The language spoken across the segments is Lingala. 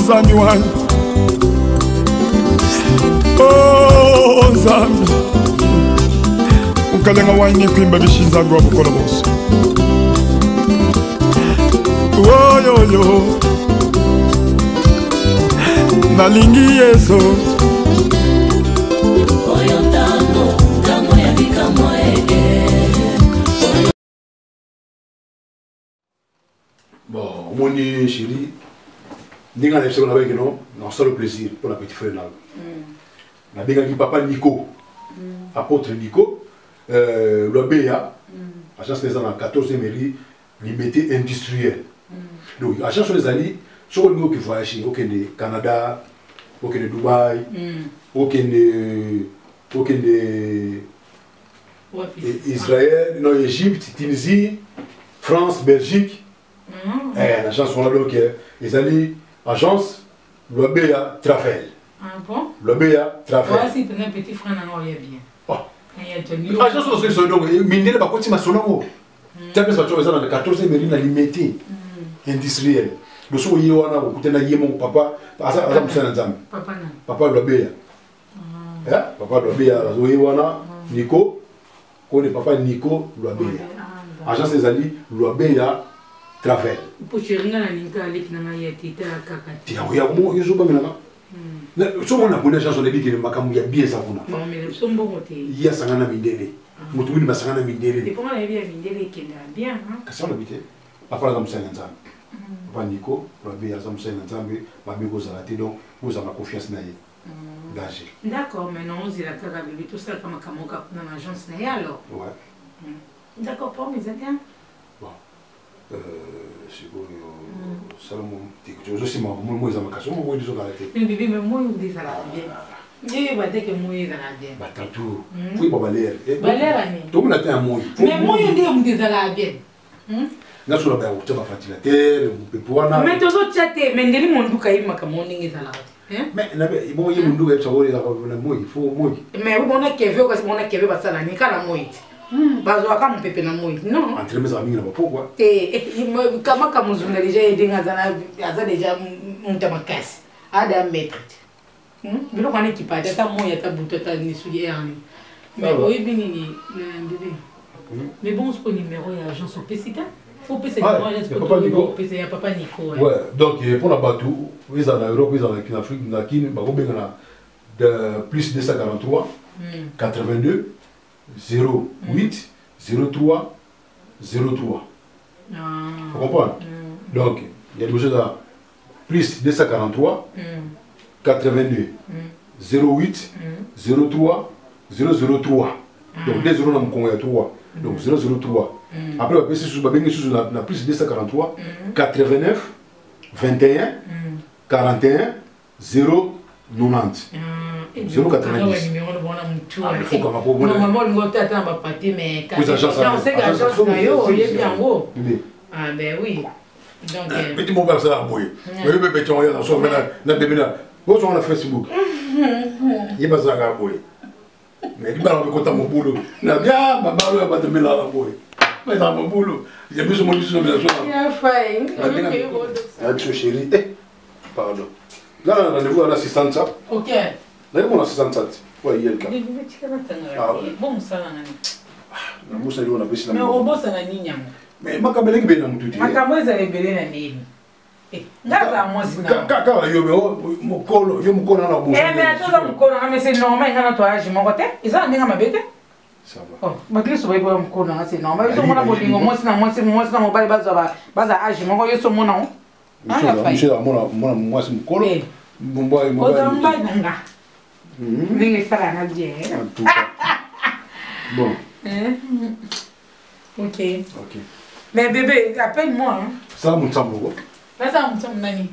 Nzambi wana oh Nzambi ukalenga wanye kwimba bishinza ngwa bukola bose oh yo yo nalingi yeso oyo tango ya bikamwa bon moni chérie ndinga na seconde avec non non c'est le plaisir pour la petite frère là na benga ki papa Nico apôtre Nico l'obéa agence des en 14e mairie limité industriel donc agence les alliés sur le niveau qui voyage au Canada au Dubaï au Israël non Égypte Tunisie France Belgique l'agence on a donc les alliés agence l'obéa Travel. Ah bon? L'obéa Travel. Ouais, si tu as un petit frère, non, il y a bien. Agence on se donc mindele ba koti masonango. Tu as pensé que ça dans le 14e mairie limité industriel. Le so yi wana ko kutena yemo papa asa musana nzambe. Papa na. Papa l'obéa. Papa l'obéa zo yi wana Nico ko ne papa Nico l'obéa. Agence des alliés l'obéa Travel. Pour chéringa na linka avec na ya tita kaka. Tia ya mo yezo ba mina. So mon abonné agence on a dit que makamu ya bien ça kuna. Non mais so mbongo te. Ya sangana mindele. Mutu mini basangana mindele. Et comment la vie mindele qui est bien hein? Kasi on habite. Après la musana nzambe. Papa Nico, l'obéa za musana nzambe, ba biko za raté donc vous avez confiance na ye. Danger. D'accord, mais non, il a kaka bébé tout ça comme kamoka dans l'agence na alors. Ouais. D'accord, pour mes amis. Bon. C'est bon, Salomon, je sais moi, moi, ils ont ma casse, moi, ils ont arrêté. Mais bébé, mais moi, ils ont arrêté. Je vais dire que moi, ils ont arrêté. Bah, tantôt, oui, bah, Valère. Valère, tout le monde a un mot. Mais moi, ils ont arrêté. Là, sur la barre, tu vas ventilateur, vous pouvez voir. Mais tu as chaté, mais les gens qui ont arrêté, ils ont arrêté. Mais bon, il y a un monde qui il faut moi. Mais on a qu'à voir parce qu'on a qu'à voir ça, il y a moi. Bazo akamu pepe na moi non entre mes amis là pourquoi kama kama muzunga déjà aidé aza déjà mutamakasi ada maître bilo kana kipata ta moi ta buto ta ni suli erni mais oui binini bébé mais bon ce numéro et agence au PCK faut PC numéro PC ya papa Nico ouais donc pour la bateau ils en Europe ils en Afrique na kini ba ko benga de plus 243 82 08 03 03. Vous comprenez? Donc, il y a besoin de plus 243 82 08 03 003. Donc, 2 0 dans 3. Donc, 003. Après, on va passer sur la plus 243 89 21 41 090. 090. Il faut qu'on va maman lui attend ma partie mais quand on sait que l'agence il est bien haut. Ah ben oui. Donc petit mot comme ça boy. Oui mais petit on est dans son na bébé là. Vous sur Facebook. Il va ça boy. Mais il va me conter mon boulot. Na bien maman lui va te mettre là boy. Mais dans mon boulot, j'ai besoin de mon maison. Bien fait. Avec chérie. Pardon. Là rendez-vous à l'assistante ça. OK. Là mon assistante ça. Ouais, il y a le cas. Bon, ça mais on bosse à la ligne. Mais ma cabelle est bien dans tout. Ma cabelle est bien dans la ligne. Là, moi, c'est ça. Quand il y a mon col, je me connais dans la bouche. Eh, mais attends, mon col, mais c'est normal, il y a un toit, je m'en côté. Ils ont un ma bête. Ça va. Oh, ma clé sur le mon col, c'est normal. Ils ont mon abonnement, moi, c'est mon bal, bas à âge, mon âge, mon nom. Monsieur, moi, c'est mon col. Mon boy, mon boy. Ninguém fala nada de bon. Ok. Mais bébé, appelle-moi. Hein. Ça, mon sambo. Mais ça, mon sambo, nani.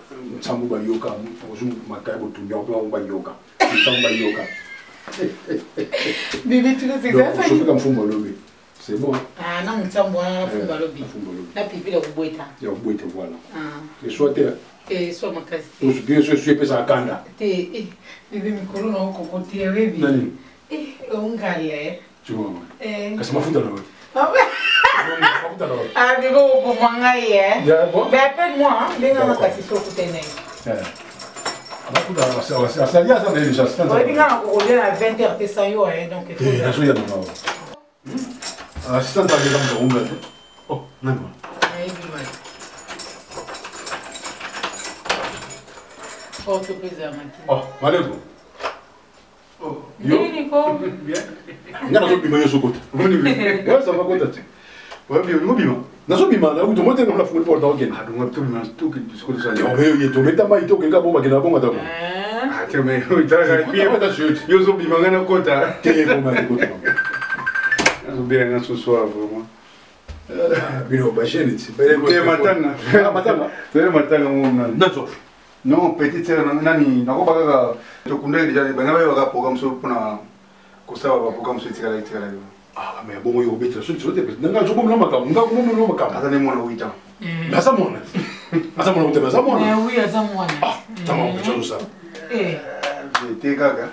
Mon sambo, ba yoga. Bonjour, ma caille, tu viens ba yoga. Tu sambo ba yoga. Bébé, tu sais ça. Je fais comme fou lobby. C'est bon. Ah non, mon sambo, fou lobby. La pipi, la boîte. La boîte, voilà. Ah. Et soit et soit ma casse. Je suis pesé à Kanda. Bébé, me colonne en côté, bébé. Nani. On galère. Tu vois, qu'est-ce que ma fout alors? Ah, bébé, pour moi, mais appelle-moi, hein. Viens à ma casse sur le côté. asali aza na déjà oyebinga okolia na 20h te sa yo donc nazoya nanga assistant alela mokaunga te nanga maleko nga nazobima yo sokota sava kota te ngobima nazobima nauto motenga mna fungoli porta okende tometa mai tokenga bo bakenda bonga tako yozobima nga na kota nazobelanga ce soir vraiment bino bachene ti matanga non petite sœur nani nakoba kaka tokunda déjà bana bayaka programme so pona kosala ba programme so tikala yo mais bon yo beta so tsote pe nanga zo bomna makambo nga bomna makambo ata ne mona 8 ans asa mona te asa mona oui asa mona tamam ko tso sa te kaka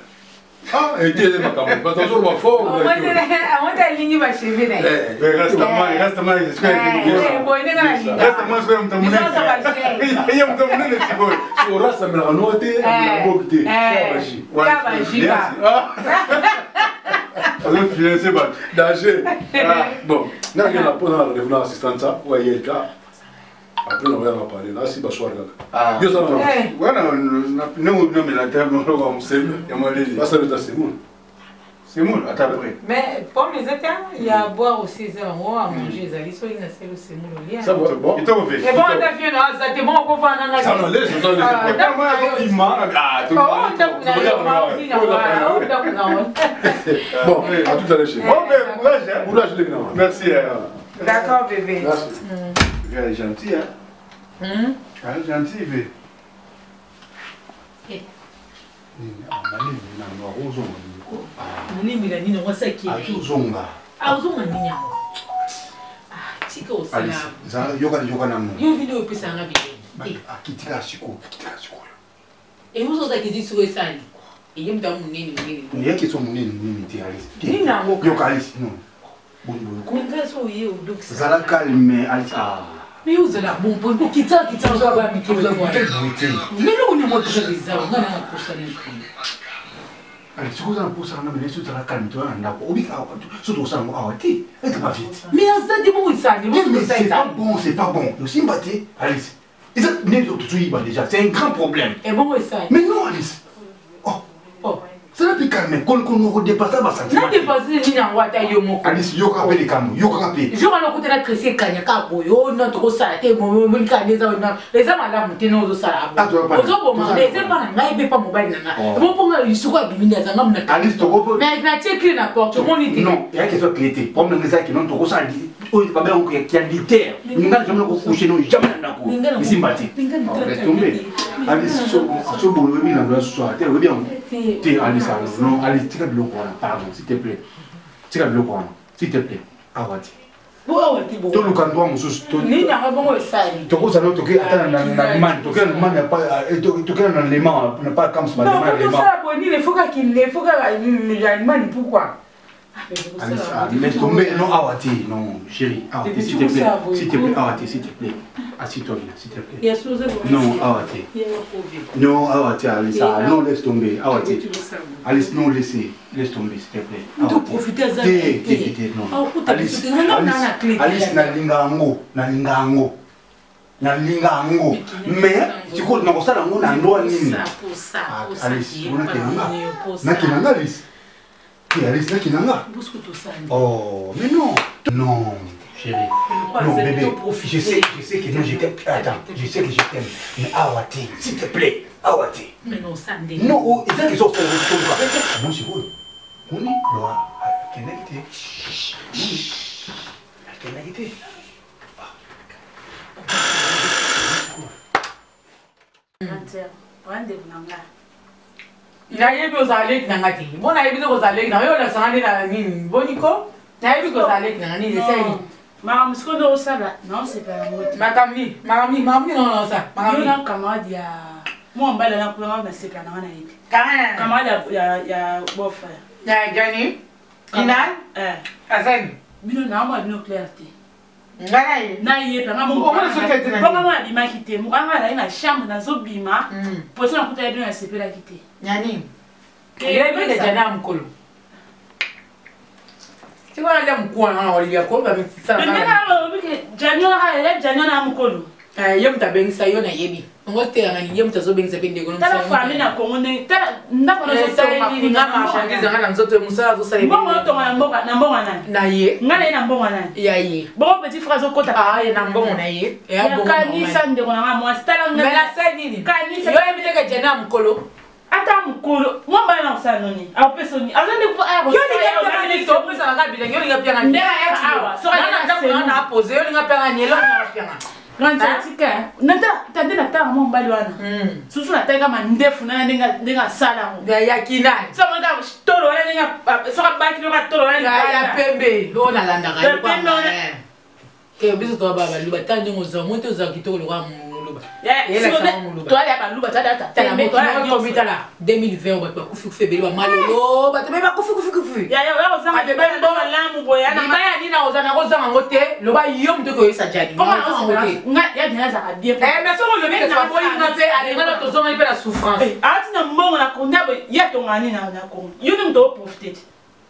ete makambo batazo ba fo amonta lingi ba cheve na resta mais mtamune yeye mtamune tibo so rasta mena note na bokte kabashi alors financer ba danger bon na ngena pona la revenant assistance wa yelka après on va en parler là si ba soir kaka yo ça wana no me la table no ko mseme ya malezi basa beta c'est bon attends après mais pour les états il y a à boire aussi ça on va manger ça ils sont inacés le c'est mon ça va bon il t'en fait et bon t'as fait non ça t'es bon qu'on va dans ça non laisse tout le bon à tout à l'heure courage les gars merci d'accord bébé merci elle est gentille elle est gentille bébé nini mila nini wasa ki azonga nini tika osala za yoka na mo yo video pesa nga bide akitika siko e muso za kidi suwe sani e yemda munene ni yake so munene ti ali nini nango yoka ali no bongo ko ngaso ye odox zala calme ali mais vous allez bon pour kita zo ba mi ko zo ba mais no ni mo tsheza nga na ko sala ali sikuza na posa na mele suta la calme toi na ko obika so to sa mo awati et pas vite mais ça dit bon ça ni c'est pas bon yo simbati Alice ils ont né tout déjà c'est un grand problème et bon ça mais non Alice ça n'a plus calme qu'on redépasser ba sentiment na dépasser ni na wata yo moko Alice yo ka pele kamu yo ka pele je vais côté la cresser kanya ka boyo na to sala te mo ka neza na les amala mutino zo sala ozo bo ma les pas na ngai be pas mobile na bon ponga isuko bimini za ngam na Alice to go mais na check na porte mon idée non il y a quelque chose qui était comme les qui non to sala o pas bien qui a liter ninga jamais ko coucher non jamais na ko isimbati laisse tomber Alice so bo we na ndo so ate we bien te Alice non Alice tika biloko wana pardon s'il te plaît tika biloko wana s'il te plaît awati bo awati bo to lukandwa mususu to ni na bongo sai to ko sano to ke atana na man to ke man pas to ke na lema na pas comme ça lema lema ça bon il faut que man pourquoi laisse tomber non awati non chérie awati s'il te plaît awati s'il te plaît assis-toi bien s'il te plaît non awati non awati Alice non laisse tomber awati Alice non laisse tomber s'il te plaît tu profiter ça non Alice na lingango mais tiko na kosala ngo na ndoa nini Alice na kinanga Alice Alice na kinanga oh mais non chérie non bébé je sais que non je t'aime attends je sais que je t'aime mais awati s'il te plaît awati mais non ça non oh c'est que ça non c'est bon on est là connecté na yebi ozaleki na ngati bona yebi zo kozaleki na yo la sangani na nini boniko na yebi kozaleki na nini sey mama msikondo osala na sepela moti makami non ça makami na camarade ya mo mbala na kula na sepela na wana yebi camarade ya bofa ya jani ina asen bino na ma bino clarté na ye panga mo bima kité mo kanga na ina chambre na zo bima pour ça na kuta yedo na sepela kité nyani ye bi jana mkolo tu vois là mkolo na wali yako ba mitsa na na bi ke janyo na mkolo yem ta bengisa yo na yebi ngote ngani yem ta zo bengisa pende gono tala famille na kongo ne tala ndako na zo ni na marchandise ngana nzoto musala zo sala bongo to na mbongo na ye ngana na mbongo na ya ye bongo petit frère zo kota ye na mbongo na ye ya bongo kanisa ndeko na mo stala ngana mais la scène nini kanisa yo yebi ka jana mkolo ata mkolo mo ba na usano ni a pesoni azande ko a yo ni ka pesa na kabila yo ni ka pia ngani awa so na na poser yo ni ka pia ngani lo na pia ngani Grand tika nata tande na tanga mo mbali wana susu na tanga mandefu na ndinga sala mo ya kinai so mo ga tolo wana ndinga so ka baki no ka tolo wana ya pembe lo na landa ga kwa ke biso to baba luba tande ngo zo mo to za kitoko lo kwa luba ya to ya ba luba tada tembe to ya ko bitala 2020 ba kufi kufi beli ba malolo ba tembe ba kufi ya o zanga be ba lamu boya na ba ya ni na o zanga ko zanga ngote lo ba yom to ko isa jadi nga ya dina za bien mais so le mec ça boy nga pe ale ngana to zonga ipe la souffrance ati na mbongo na konda be ya to ngani na kongo yo ni ndo profiter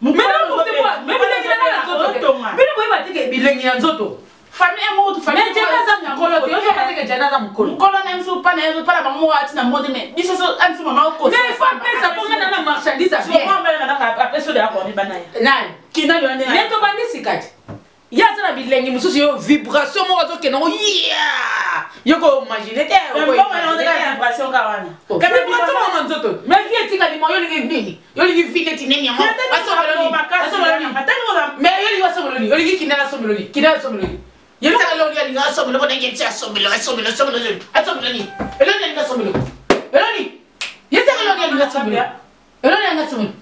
mais non profiter quoi mais bilengi na nzoto bino boy ba tike bilengi na nzoto famille mo tu famille jana za mkolo yo yo ba tike jana za mkolo mkolo na msu pa na pa ba mo ati na mode me biso so amsu mama ko mais fa pesa pour ngana na marchandise bien so mo mbele na ka apeso de akoni banaya nani kina yo ndena neto bandisi kati ya sana bilengi mususu yo vibration mo zo kena yeah yoko imagine te ko na ndeka vibration ka wana kama vibration mo nzoto mais vie tika di mo yo lingi nini yo lingi vile tinenya mo aso meloni mais yo lingi aso meloni yo lingi kinala so meloni kinala so meloni yo lingi loni ya lingi aso meloni bona ngenti aso meloni eloni lingi aso meloni eloni yesa loni ya lingi aso meloni eloni lingi aso meloni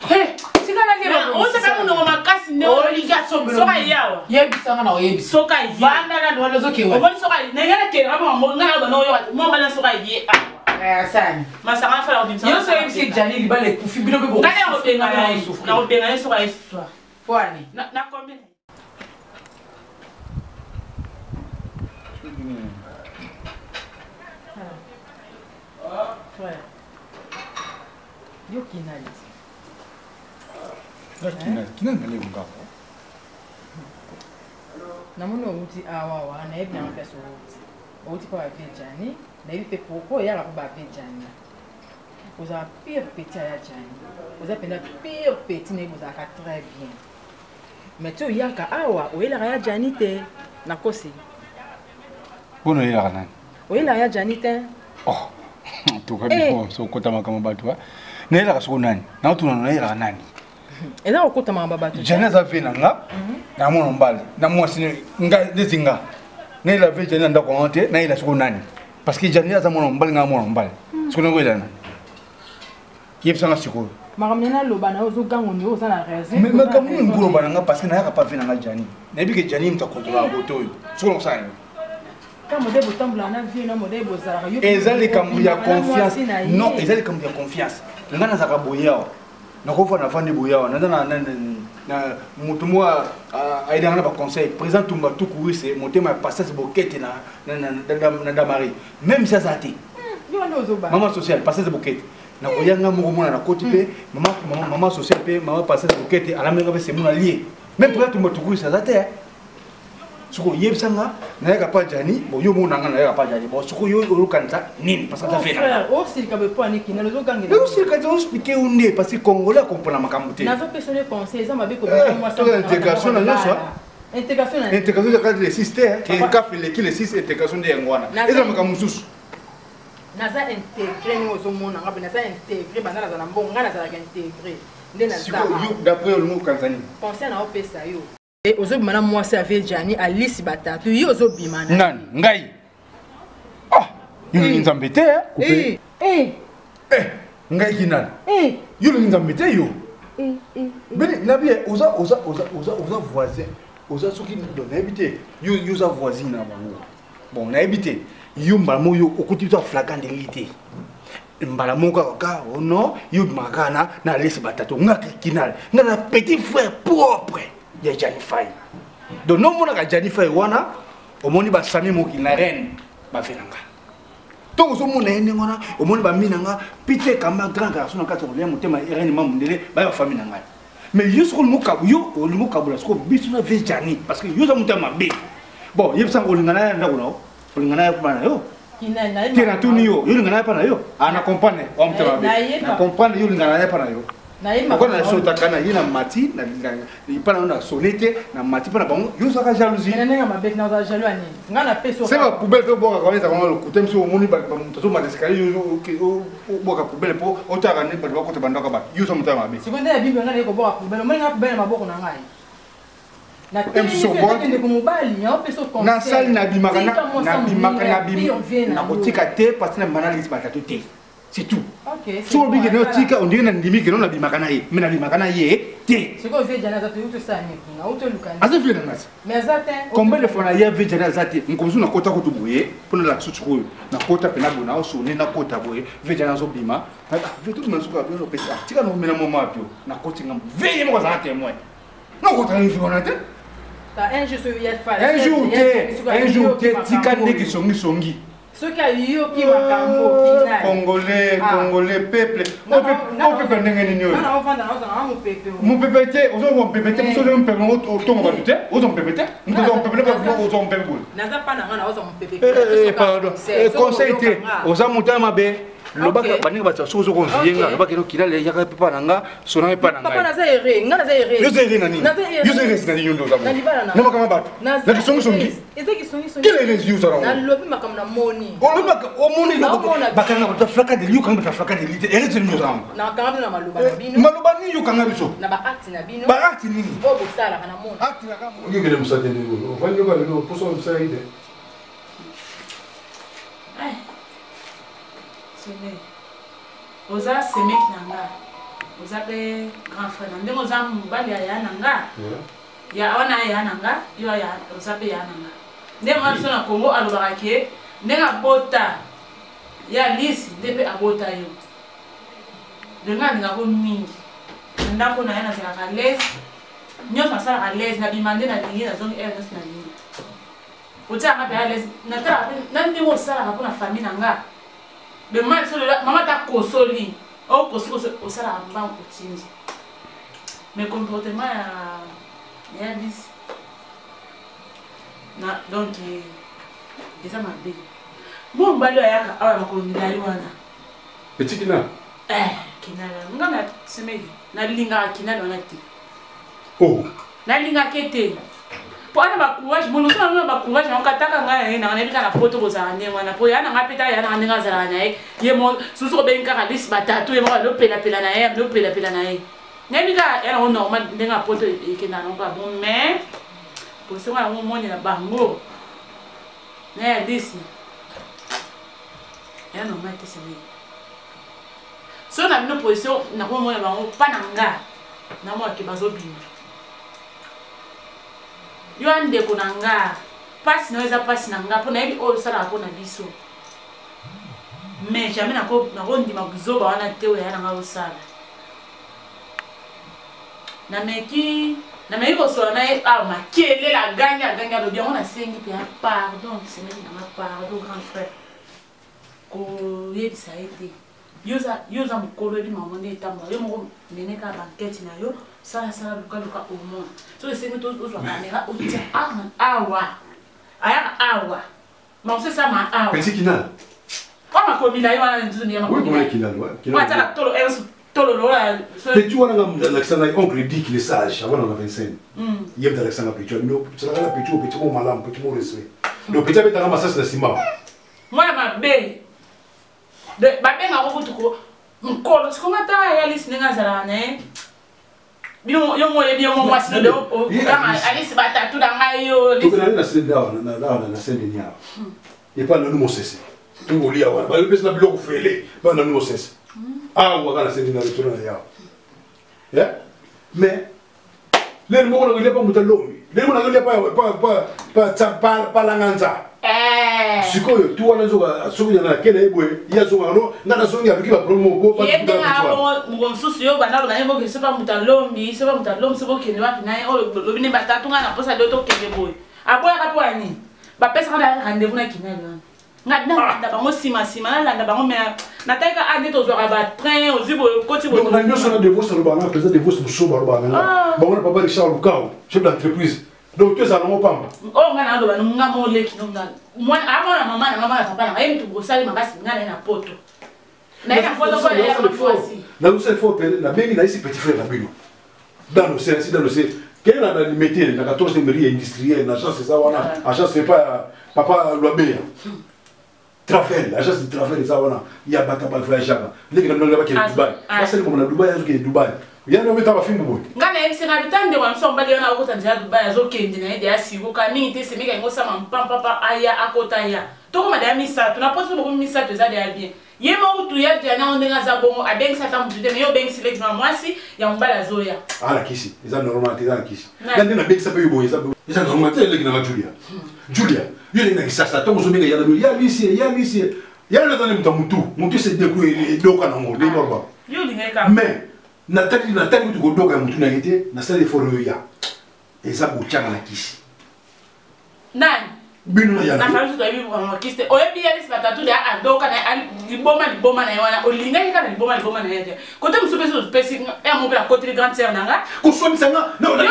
hey sikana lero o saka muno makasi ne o linga sombelo soka yawa yebisanga na oyebisa soka yi vanda na ndo lozo kewa o boni soka ne ngana ke ngaba mo ngana ba no yo mo bana soka yi sana masaka fa odimsa yo so yebisi jani libale kufi bilo bebo ngana o benga na o benga soka yi swa pwani na kombe yo kinali kina ngale ngako namuno uti awa na ebi na pesa uti kwa vijani na ebi pepoko ya la kwa vijani oza pire petit ya jani oza penda pire petit ne oza ka très bien mais tu yaka awa oela ya jani te na kosi bono ya kana oela ya jani te oh to ka bi so kota makama batwa na ela ka so nani na tuna na ela nani eza okota mamba bato jana za vena nga na mwana mbali na mwasi nga dezinga na ila ve jana ndako onte na ila siko nani parce que jana za mwana mbali nga mwana mbali siko ngo ila nani yebisa nga siko makamena loba na ozo gango ni oza na raison mais makamu ngulo bana nga parce que na yaka pa vena nga jani na bi ke jani mta contrôler boto siko ça kama de botambula na vie na modèle bozala yo ezali kambu ya confiance non ezali kambu ya confiance ngana za kaboyao nakofa na fandi boyawa na mutu mwa aidanga na ba conseil président Tumba Tukuri c'est motema ya passage bokete na damari même ça zati maman sociale passage bokete na koyanga moko mona na koti pe maman sociale pe maman passage bokete ala menga be c'est mona lié même président Tumba Tukuri ça zati suko yebsanga na yaka pa jani bo yo mona nga na yaka pa jani bo suko yo olukanta nini parce que ça fait frère o silika be po aniki na lozo gangi na silika zo expliquer unde parce que congolais comprendre makambo te nazo personne conseil ça mabe ko be moi ça intégration na nyoswa intégration de cadre les systèmes qui café les six intégration de ngwana eza makambo susu naza intégrer ni ozo mona ngabe naza intégrer banana za na mbongo ngana za intégrer ndena za yo d'après le mot kanzani conseil na opesa yo et ozo bimana mwasi avec Jani Alice batatu yo ozo bimana nan ngai ah yo nzambe te coupé ngai kinana yo nzambe te yo bene na bien oza voisin oza soki do na habité yo za voisine na bango bon na habité yo mbamo yo okuti to flagrant délit mbala moko ka non yo makana na Alice batatu ngaki kinana ngana petit frère propre ya Jani Fai donc non mona ka jadi fa wana omoni ba sami moki na reine ba venanga donc so mona ene ngona omoni ba minanga pite kama grand garçon na kata kolia motema reine mamundele ba famille nanga mais yusko mukabu yo olumukabula sko bisuna vejani parce que yo za motema be bon yebsa ngolingana nda kuna olingana pa na yo kina tuni yo olingana pa na yo ana compagnie o motema be na compagnie yo olingana pa na yo ko na sota kana yina mati na ipana na sonete na mati pa na bango yo saka jalousie nene ma bec na za jaloux ani ngana peso c'est pas poubelle to boka quand ça va le côté monsieur omoni ba to ma escalier yo boka poubelle po otaka ne ba ko te bandaka ba yo so motema be seconde ya bibi ngana ko boka poubelle mo nga poubelle maboko na ngai na na salle na bimaka na kotika te parce que na banalise batatu te c'est tout. OK. So bi geno tika on dirait na ndimi geno na bimaka na ye mais na bimaka na ye te c'est quoi vie jana za to ça ni na auto lukani aza vie na nasi mais azate combien de fois na ye vie jana za te nkomzu na kota ko to boye pona la tsuchu ko na kota pena bona o so ne na kota boye vie jana zo bima vie tout mansuka a bien pesa tika no mena mama apio na koti ngam vie mo za témoin na kota ni vie on a te un jour tika ndeki songi ce qui a eu qui makambo Congolais peuple peuple ndenge nini yo mon pépé ozo pépé ozo le pépé otongo batute ozo pépé ozo pépé ozo pépé naza pa na ngana ozo pépé pardon conseil te oza mutama be lobaka baninga batsa sozo ko nziyenga lobaka no kila le yaka pepa nanga sona pepa nanga papa naza ere ngana za ere yo zere nani yo zere nani yondo za mo na makama bato na kisongi ezaki songi quel est les yeux ara na lobi makam na moni o moni baka na bato flaka de liu kanga bato flaka de lite ere tenu za mo na kanga na maluba na bino maluba ni yo kanga biso na ba acte na bino ba acte nini o bo sala kana moni acte na kama o ngeke musate ngo vanyo ka no poso msaide oza semek nanga oza pe grand frère ndenge oza mobali ya nanga ya wana ya nanga yo ya oza pe ya nanga ndenge mwana na Congo alobaka ke ndenge abota ya lisi nde pe abota yo ndenge alingako mingi ndako na ye nazalaka lese nyonso nasalaka lese nabima nde nalingi nazongi ernest nalingi otiaka pe ya lese natalaka pe na ndenge osalaka mpo na famille nanga maman t'a consoli au consoli au salaire en banque continue mais comportement il y a 10 na donc ça m'a bien bon balo yaka awa makomi na wana petit kina kinala ngana semedi na linga kinala wana ti oh na linga kete pour avoir courage mon aussi on a courage on kataka nga na na bika na poto kozana ndengwana po yana ngapeta yana ndenga zala na ye ye mo susu be nka lisi batatu ye mo lo pela na ye lo pela na ye ne bika yana on normal ndenga poto ekena no ba bon mais pour ce qu'on mo ni na bango na disi yana normal te semi so na no position na ko mo na bango pananga na mo ke bazo bima yo ande kunanga passe naweza passe nanga pona yebi o sala pona biso mais jamais nako ndima buzoba wana teo ya nanga osala na meki ko so na makele la ganga lo bien on a sengi pe pardon c'est même na pardon grand frère ko yebi ça été yoza mukolo ebi mamonde etamba yo mo nene ka banquette na yo sala luka au monde so le seigneur tous la caméra au tia awa mais c'est ça ma awa petit kina ma komila yo wana nzuni ya ma oui comment kina wa tala tolo lo la petit wana ngam Alexandre oncle dit qu'il est sage avant on avait 25 yem d'Alexandre petit no c'est la petit mo malam petit mo respect le petit beta ngam sasa sima moi ma be de babenga ko kutuko mkolo sikomata ya lisi ninga zala na yo mo ye yo mo wasi do kama alisi batatu da ngayo lisi to na senda na senda nya et pas nous mosese to golia wana ba le na bloko fele ba na nous mosese wa kana senda na retourna ya ya mais le mo ko le pas mutalomi le mo na le pas la nganza sikoyo tu wana zoka soki na kele ebwe ya zoka no na soki ya bikiba promo ko pas de mon souci yo bana bana mo ke c'est pas mutalombi c'est pas ke ne wa na o lo bine batatu ngana posa do to kele boy aboya ka twani ba pesa kana rendez-vous na kinala ngana nda bango sima na nda bango me na taika ande to zo ba train au zibo koti bo na nyo sona de vos sur bana président de vos so bana ba papa Richard Lukao chef d'entreprise donc tu es à l'homme pamba oh ngana ndo bana ngamo leki ndo ngana mwana amona mama na papa na yemi to sali makasi ngana na poto na ina poto kwa ya mafosi na usel faut na bengi na ici petit frère na bino dans le c'est quelle est la limité na 14e mairie industrielle na agence ça wana agence c'est pas papa Loabeya Travel agence de Travel ça wana ya bata ba voyage là les gars n'ont pas qui Dubaï ça c'est comme na Dubaï azoke Dubaï ya no meta ba fimbo boy ngana yemi na bitande wa msomba leo na ukota ndia Dubaï azokende na ide asigo ka mingi te semeka ngosa mampa papa aya akota ya toko madame misa tunapote beaucoup misa te za de bien yemo utu ya te na ondenga za bongo abengi sata mutute me yo bengi select na mwasi ya mbala zoya ala kisi eza normal te za kisi ngande na bengi sa pe boy eza normal te leki na Julia yo na kisasa to muzomenga ya na ya lisi ya na tane mutu se deku doka na ngo de normal yo linga mais na tali mutu ko doka mutu na yete na sale foro ya eza bochanga na kisi nani bino na yana na faru to bibi kwa kiste o ebi ya lisi batatu da adoka na liboma na yana olinga ka na liboma na yana kote msupe so pesi e mo bela kote grand sœur nanga ko so misanga no na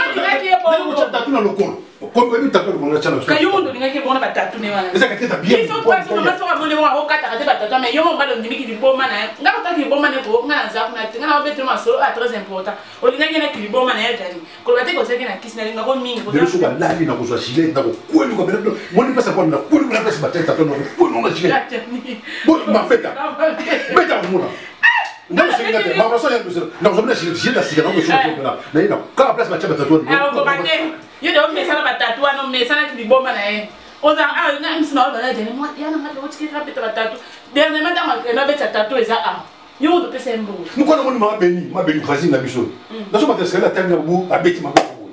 tatu na lokolo ko ebi tatu ko na chana kayo ndo linga ke bona batatu ne wana eza ka teta bien iso kwa so mama so ka mone wa okata ka te batatu mais yo mo balo ndimi ki liboma na nga ko ta ki liboma ne ko nga za kuna tinga na obetre ma so a très important olinga ke na ki liboma na yana ko bate ko seke na kisna linga ko mingi ko de so ka la na ko so chile na ko ko ni ko bela moni pesa kwa na ko ni na pesa bateta to no ko no na chile bo ma feta beta mona non c'est que ma raison est que non je me suis dit que c'est que là mais non quand place ma chaba tatouage ah ko bate yo do me sala batatu ano me sala ki liboma na e oza ah na msina wala jeni mo yana ngalo utiki rapeta batatu dernièrement dans ma na beta tatu eza ah yo do pesa mbo muko na moni ma beni khazina biso na so matesika la tanga bu abeti maboko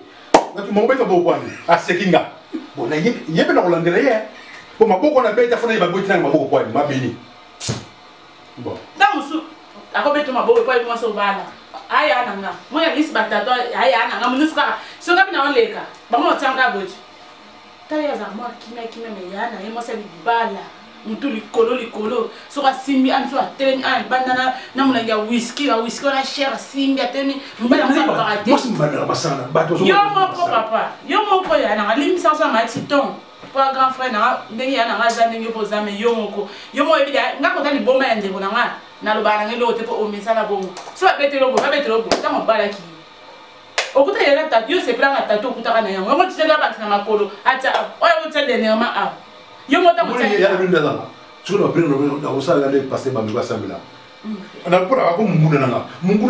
na tu mobeta bo kwani asekinga bona yebe na kolandela ye bo maboko na beta fana yebaboti na maboko kwani ma beni bon damusu akobeto maboko kwa mwa so bala aya nanga moya lisi batatu aya nanga munuska so ngapi na onleka bamo tanga boji taya za mwa kina me yana yemo sa bala mutu likolo so ka simbi anso ateni an bandana na munanga whisky na share simbi ateni mbala mwa parate moi simbana basana bato yo mo ko yana ngalimi sa ma titon pa grand frère na ndenge yana ngaza ndenge pozame yo mo ebida ngako tali bomba ya ndeko na nga na lobana ngelo te po o mesala bongo so abetelo bo tamo balaki okuta yela tatu yo se planga tatu okuta kana yango ngo tshela ba na makolo ata oyo utende ne ma a yo mota mutende ya binda zama so na prendre na osala le passer ba mba sambela na pora ko munguna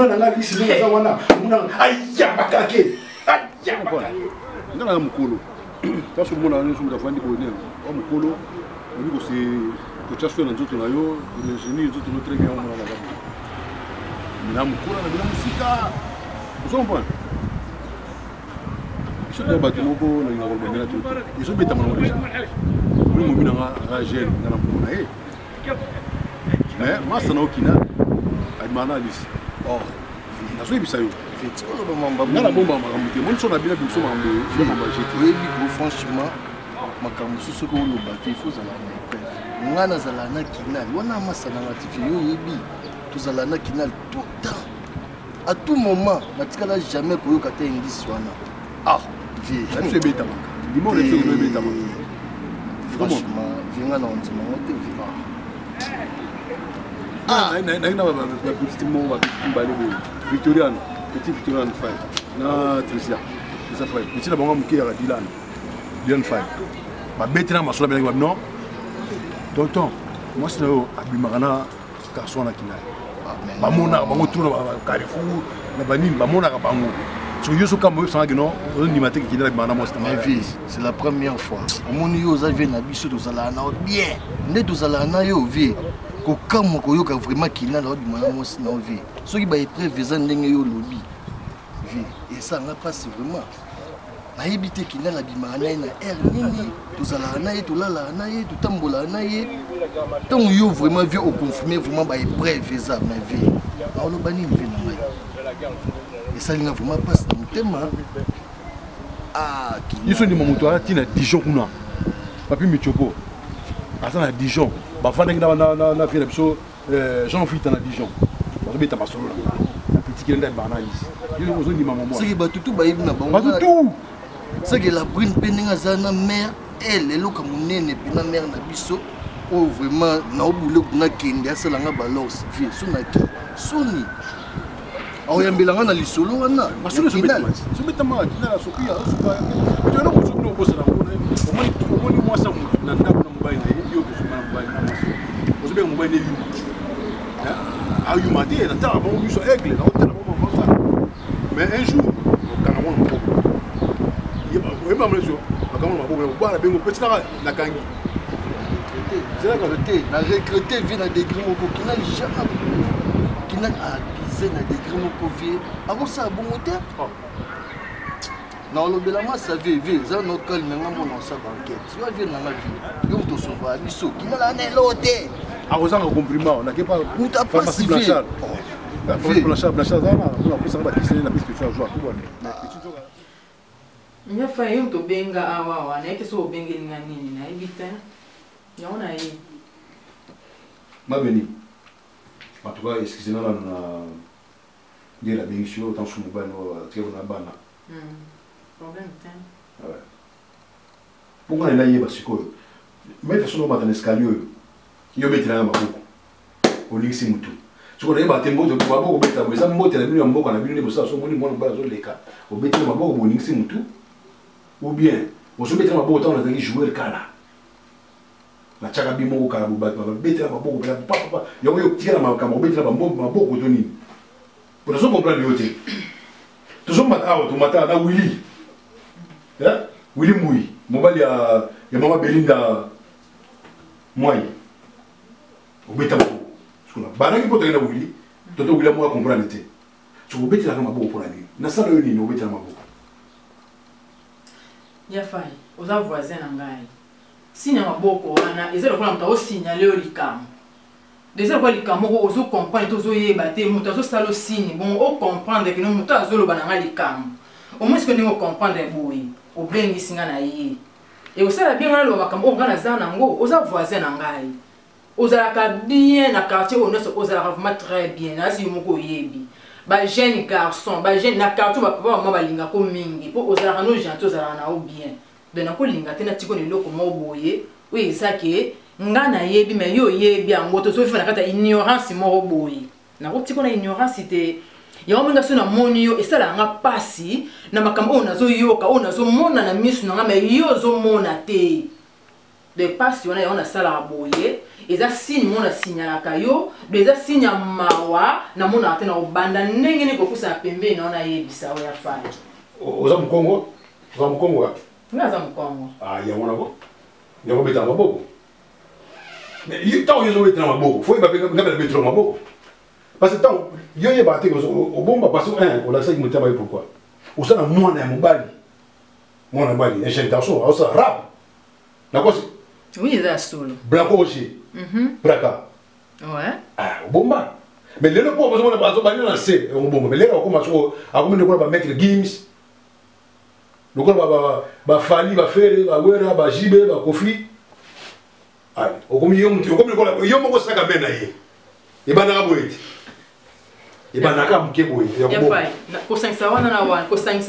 nanga lisi nanga za wana munguna ayya bakake ngana mukolo taso mona nso mutafandi ko ne o mukolo ni ko se ko chaso na nzoto na yo le génie nzoto no très bien mona na gabu na mukolo na bila musika vous comprenez je ne sais pas comment on a organisé tout ils sont bêtement déjà nous mo bina nga jeune ngana mukona mais moi ça na okina ay manalisi oh na so ebisa yo ngana bomba makamute mon so na bina biso mambo vraiment majete oui franchement makambo susu ko loba il faut ça la ngana zala na kinal wana masana ngatifi yo yebi tozala na kinal tout le temps à tout moment matikala jamais koyoka te ingisi wana ah vie ça se beta dis-moi le fait le beta franchement vinga na ondima ngote viva na petit mot va bale Victoriano petit Victoriano frère na Tricia ça frère petit na bango muke ya Dylan frère ba betina masola bela non tonton moi c'est no abimagana garçon na kina ba mona bango tuna ba Carrefour na banini ba mona ka bango so yo so kamo so ngino ni maté ki na bimagana moi c'est la première fois omoni yo za vie na biso tozala na bien nde tozala na yo vie ko kamo ko yo ka vraiment kina na bimagana moi na vie so ki ba épreuve za ndenge yo lobi vie et ça n'a pas vraiment nayebi te kinal abimaka na ye na aire nini tozalaka na ye tolalaka na ye totambolaka na ye ntango yo vraiment vie oconfirme vraiment baépreuve eza ma vie aoloba nini vie na ngai esalinga vraiment mpasi na motema biso ndima moto aza ntina dijon kuna papi mitiopo aza na dijon bafandaki na vie na biso jean fita na dijon bazobeta masolo na petit kelenda ebaka na lisi yo ozondima momo soki bato tu bayebi na bango bato tu soki la brune mpe ndenge aza na mare ele eloka monene mpe na mare na biso oyo vraiment naobule nakende asalanga balors vie so naki soni aoyambelanga na lisolo wana sobetama kinala soki eloko soki obosana omoni mwasa na ndako na mobali na ye yo kozoma na mobali na mwasi ozobenga mobali ne yuma ayuma te natala bango biso aigle naotala bango mabasa mais un jour okanga mwana maboko oyeba mleso okanga mwana maboko bwana bengo petinaka nakangi na retraité vie na degré moko kina jamais kina abusé na degré moko vie akosala bongo te na olobela masa vie eza nokalme nga mona osala enquête yo vie nanga vie yo moto osova biso kinala na elo te akozanga compriment nakepa moto apasi vie Blanchard zana apesaka bakisene na piste ya joie kubone nyafa yo tobenga awawa naye te so obengelinga nini nayebi te yango na ye mabeni en tout cas excusez-moi na ndela bengi yo tansu mobali atikako na bana problème te bongo na yeba sikoyo mais façon omata na escalier oyo yo betelanga maboko olingisi mutu soko nayeba te mbote maboko obeta boye eza mbote na bino ya mboka na bino nde bosala so omoni mwana mobali azoleka obetela maboko bolingisi mutu ou bien ozobetela maboko ntango nazalaki joueur kala natiaka bimoko kala bobaki babetela maboko pela papapa yango yo tikala makambo obetela maboko to nini po nazo comprendre yo te tozomata awa tomata na Willy Willy Mui mobali ya mama Belinda Mwai obeta maboko sikola banaki poto ngena Willy toto Willy Mui comprendre te so obetela maboko pona nini na sala yo nini obetela maboko ya fai oza voisin na ngai sinya maboko wana eza lokola moto osignale yo likambo déjà lokola likambo moko ozokomprendre to ozoyeba te moto azosala osini bon ocomprendre ke moto azoloba na ngai likambo omoi siko ndenge ocomprendre boye obengisi nga na ye e osala bien nga naloba makambo oyo nga naza nango oza voisin na ngai ozalaka bien na quartier oyo nyonso ozalaka vraiment très bien nasi yo moko oyebi bajeune garçon bajeune na quartier bapapa bama balingako mingi mpo ozalaka no gentil ozalaka na o bien donc nakolinga te natiko na eloko moko boye oyo eza ke nga nayebi me yo oyebi yango tozofifa na kati ya ignorance moko boye nakotika na ignorance te yango mingi so namoni yo esalaka nga pasi na makambo oyo nazoyoka oyo nazomona na miso na nga me yo ozomona te de pasi wana yango nasalaka boye eza signe mo nasignalaka yo de eza signe ya mawa namonaka te na kobanda ndenge nini kokusa na pembeni na yo nayebisa oyo afali oza mokongo nga aza mokongo yango nako yango betala maboko ntango yo ozobetela maboko fo yeba mpe ngabela betela maboko parce que ntango yo yebaka te obomba parce que olakisaki motema ye pourquoi osala mwana ya mobali un jeune garçon aosala rap nakosi oui eza solo blanco oche braka obomba mais lelo mpo bazomona bazobandela na se obomba mais lelo akoma soko akomi lokola bamaître gims lokola bafali bafere bawera bajibe bakofi okomi yo lokola yo moko osaka mbe na ye ebandaka boye te ebandaka moke boye kosangisa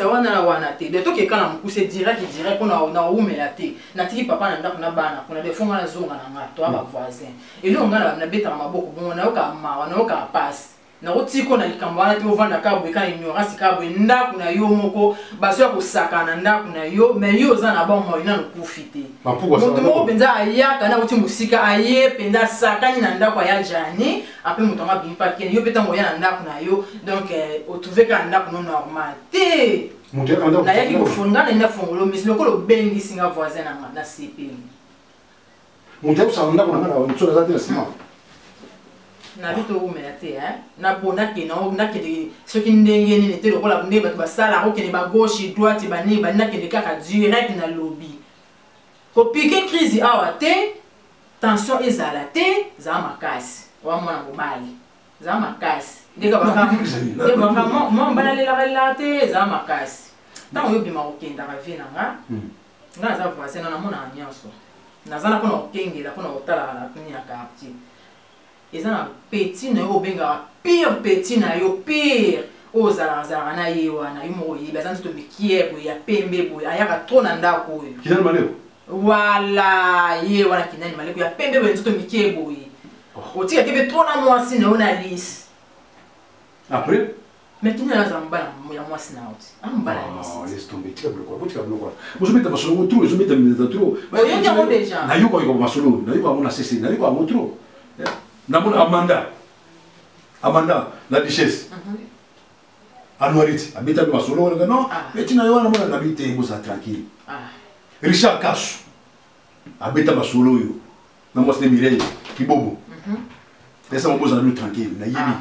wana na wana te de tokeka na mokuse direct mpo na oumela te natiki papa na ndako na bana kuna defonga nazonga na nga toa bavoisin eloko nga nabetaka maboko bongo nayokaka mawa nayokaka pasi nakotiko na likambo wana te ovandaka boye kana ignorance kaka boye ndako na yo moko baso ya kosaka na ndako na yo me yo oza na bamoi nano kufi te moto moko mpenza ayaka na koti mosika aye mpenza asakani na ndako aya jani ape moto anga bimi pakene yo mpe ntango oya na ndako na yo donc otrouve kaka na ndako no normal te nayaki kofonga na nda fongolo misi lokola obengisi nga voisin nanga na sepeli moto akosala ndako na nga na moto aza te na nsima na bito umela te na bona ke na ke soki ndenge ni te lokola nde bato basala ko ke ba gauche droite ba ni ba na ke de kaka direct na lobby ko piquer crise awa te tension ezala te za makasi wa mona mobali za makasi ndeka baka mo bana lela te za makasi tango yo bima okenda ka vina nga za voisin na mona nyonso nazana kona okengela kona otala na kuni ya quartier ezana petit na yo benga pire petit na yo pire ozala na ye wana yo mo ye bazana to mikiebo ya pembe boy ayaka to na ndako oyo kinani maleko wala ye wana kinani maleko ya pembe boy to mikiebo ye otika kebe to na mwasi na yo na liste après mais tu n'as pas mbala ya mwasi na oti mbala liste laisse tomber tika bloko tika bloko moi je mets masolo trop je mets mes trop yo ndio déjà na yuko yuko masolo na yuko amona cc na yuko amotro na mona Amanda la duchesse Anouarit habite masolo non mais tu n'as pas na mona habite bosa tranquille Richard Cash habite masolo yo na mwasi Mireille Kibobo laisse mon bosa nous tranquille na yibi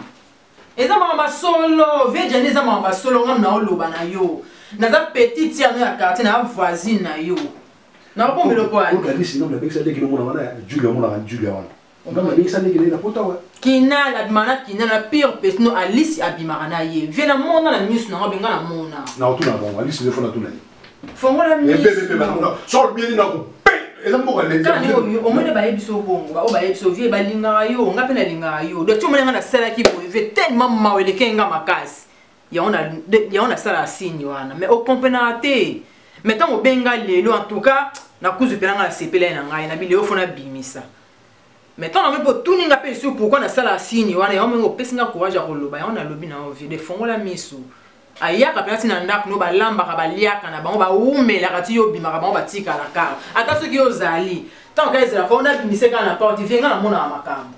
eza mama solo veja neza mama solo ngam na oloba na yo naza petite ya no ya quartier na voisine na yo na ko mbelo kwa organise non la bexa de kino mona wana Julia mona Julia wana on la bexa de kino na pota wa kina la demanda kina la pire personne Alice abimara na ye vena mona la news na benga na mona na otuna bon Alice le fona tuna fongo la news sol bien na ko eza mboka le kana ni o mone ba yebiso bongo ba o ba yebiso vie ba linga yo nga pena linga yo de tu mone nga na sala ki bo ve tellement mawele kenga makasi ya ona sala signe wana mais au compénate mais tant o benga lelo en tout cas na kuzu pelanga la sepela na ngai na bile o fona bimisa mais tant na me po tuni nga pe sur pourquoi na sala signe wana ya o mengo pesinga courage ya koloba ya ona lobi na o vie de fongo la misu ayaka pena na ndako no balamba ka baliaka na bango ba umela kati yo bimaka bango batika la kar ata soki yo zali tant ka ezela ko na bimiseka na porte venga na mona makambo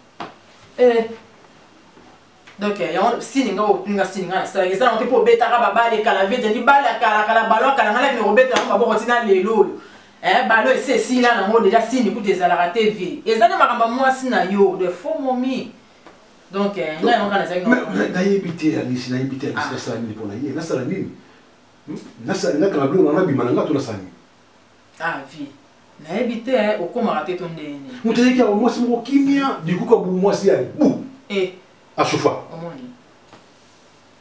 donc ya on sininga o pinga sininga na sala ezala on te po beta ka babale kala vete ni bala kala balo kala ngala ki robeta na bako tina lelo balo ese sila na mo déjà sini ku ezala ka TV ezana makamba mwasi na yo de faux momi donc nga on kana zaki no na yebite Alice na yebite Alice sala ni pona ye na sala nini na sala na kala blo na bimana nga to na sala vi na yebite okoma raté ton ndeni muteki au mwasi mo kimia dikuka bu mwasi ya bu achofa omoni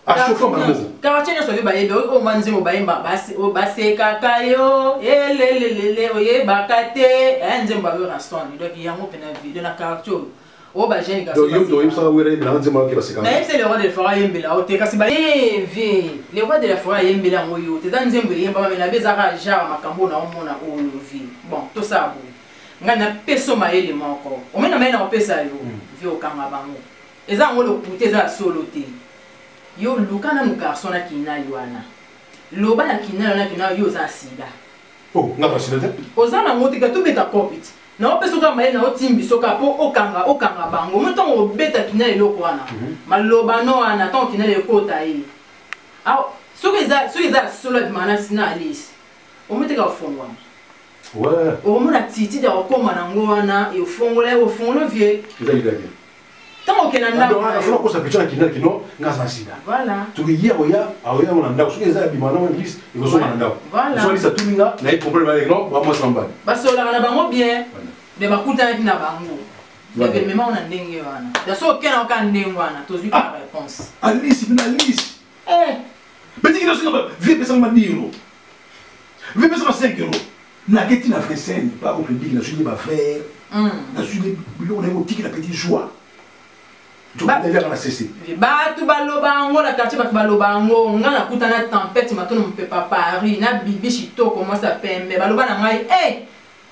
achofa mamo kawachenya so yoba yebe o manzi mo bayimba basi o baseka kayo elelelele oye bakate nzemba yo restaurant donc yango pena video na caractère o ba jeni ka yo imsa wera ina nzema ke baseka na c'est le roi de la forêt yembela o te kasi ba vi le roi de la forêt yembela ngoyo te dan nzembo yemba ba mela bezaka jara makambo na omona o vi bon to ça bo ngana peso maele moko o mena mena o pesa yo vi o kanga bango eza ngolo kuteza solo te yo lukana mu garçon na kina yuana loba na kina yo za sida nga pasina te ozana ngoti ka to beta covid na opeso ka maele na otimbi soka po okanga bango moto ngo beta kina eloko wana maloba no wana tant kina le kota yi soki za solo de mana sina Alice o meteka ofongwa ouais o mona titi da okoma na ngwana e ofongolo vie tant que nanda donc on a ko sa picha kina kino nga za sida voilà tu ya oya mona ndako soki za bimana on liste e ko so mona ndako so liste tuninga na e problème avec no ba mo samba basola na bango bien de bakuta na bango de même on a ndenge wana da so kena ka ndenge wana to zui ka réponse Alice mais dis que ça vie pesa mandiro vie pesa 5 € na keti na fresene pas au public na suivi ba faire na suivi bilo na ko tiki na petit joie ba na cessé ba tu baloba ngo na quartier ba baloba ngo nga na kuta na tempête matono mpepa Paris na bibi chito commence à pembe baloba na ngai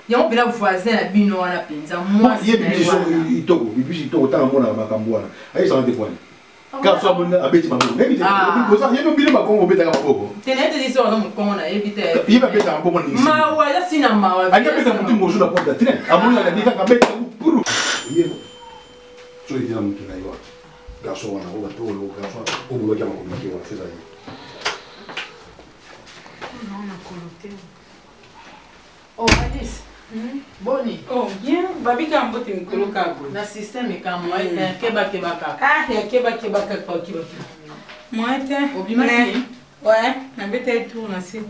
yango pena voisin na bino wana penza moi ye bibi chito ta mona makambo wana ayi sa te kwani ka so abona abeti maboko ebite boza ye mbile makongo beta ka maboko tenete diso wana mukongo na ebite ye ba beta maboko ni mawa ya sina mawa anya beta mutu ngozo na porte train abona na dika ka beta puru ye so ye na mutu na yo garçon wana o bato o garçon o bulo kama ko maki wa feza ye non na coloté oh Alice Boni. Oh, bien. Babi kambote mikolo kabo. Na système ekamwa keba kaka. Ah, ya keba kaka. Moi, Obimaki. Ouais, na bête tour na si.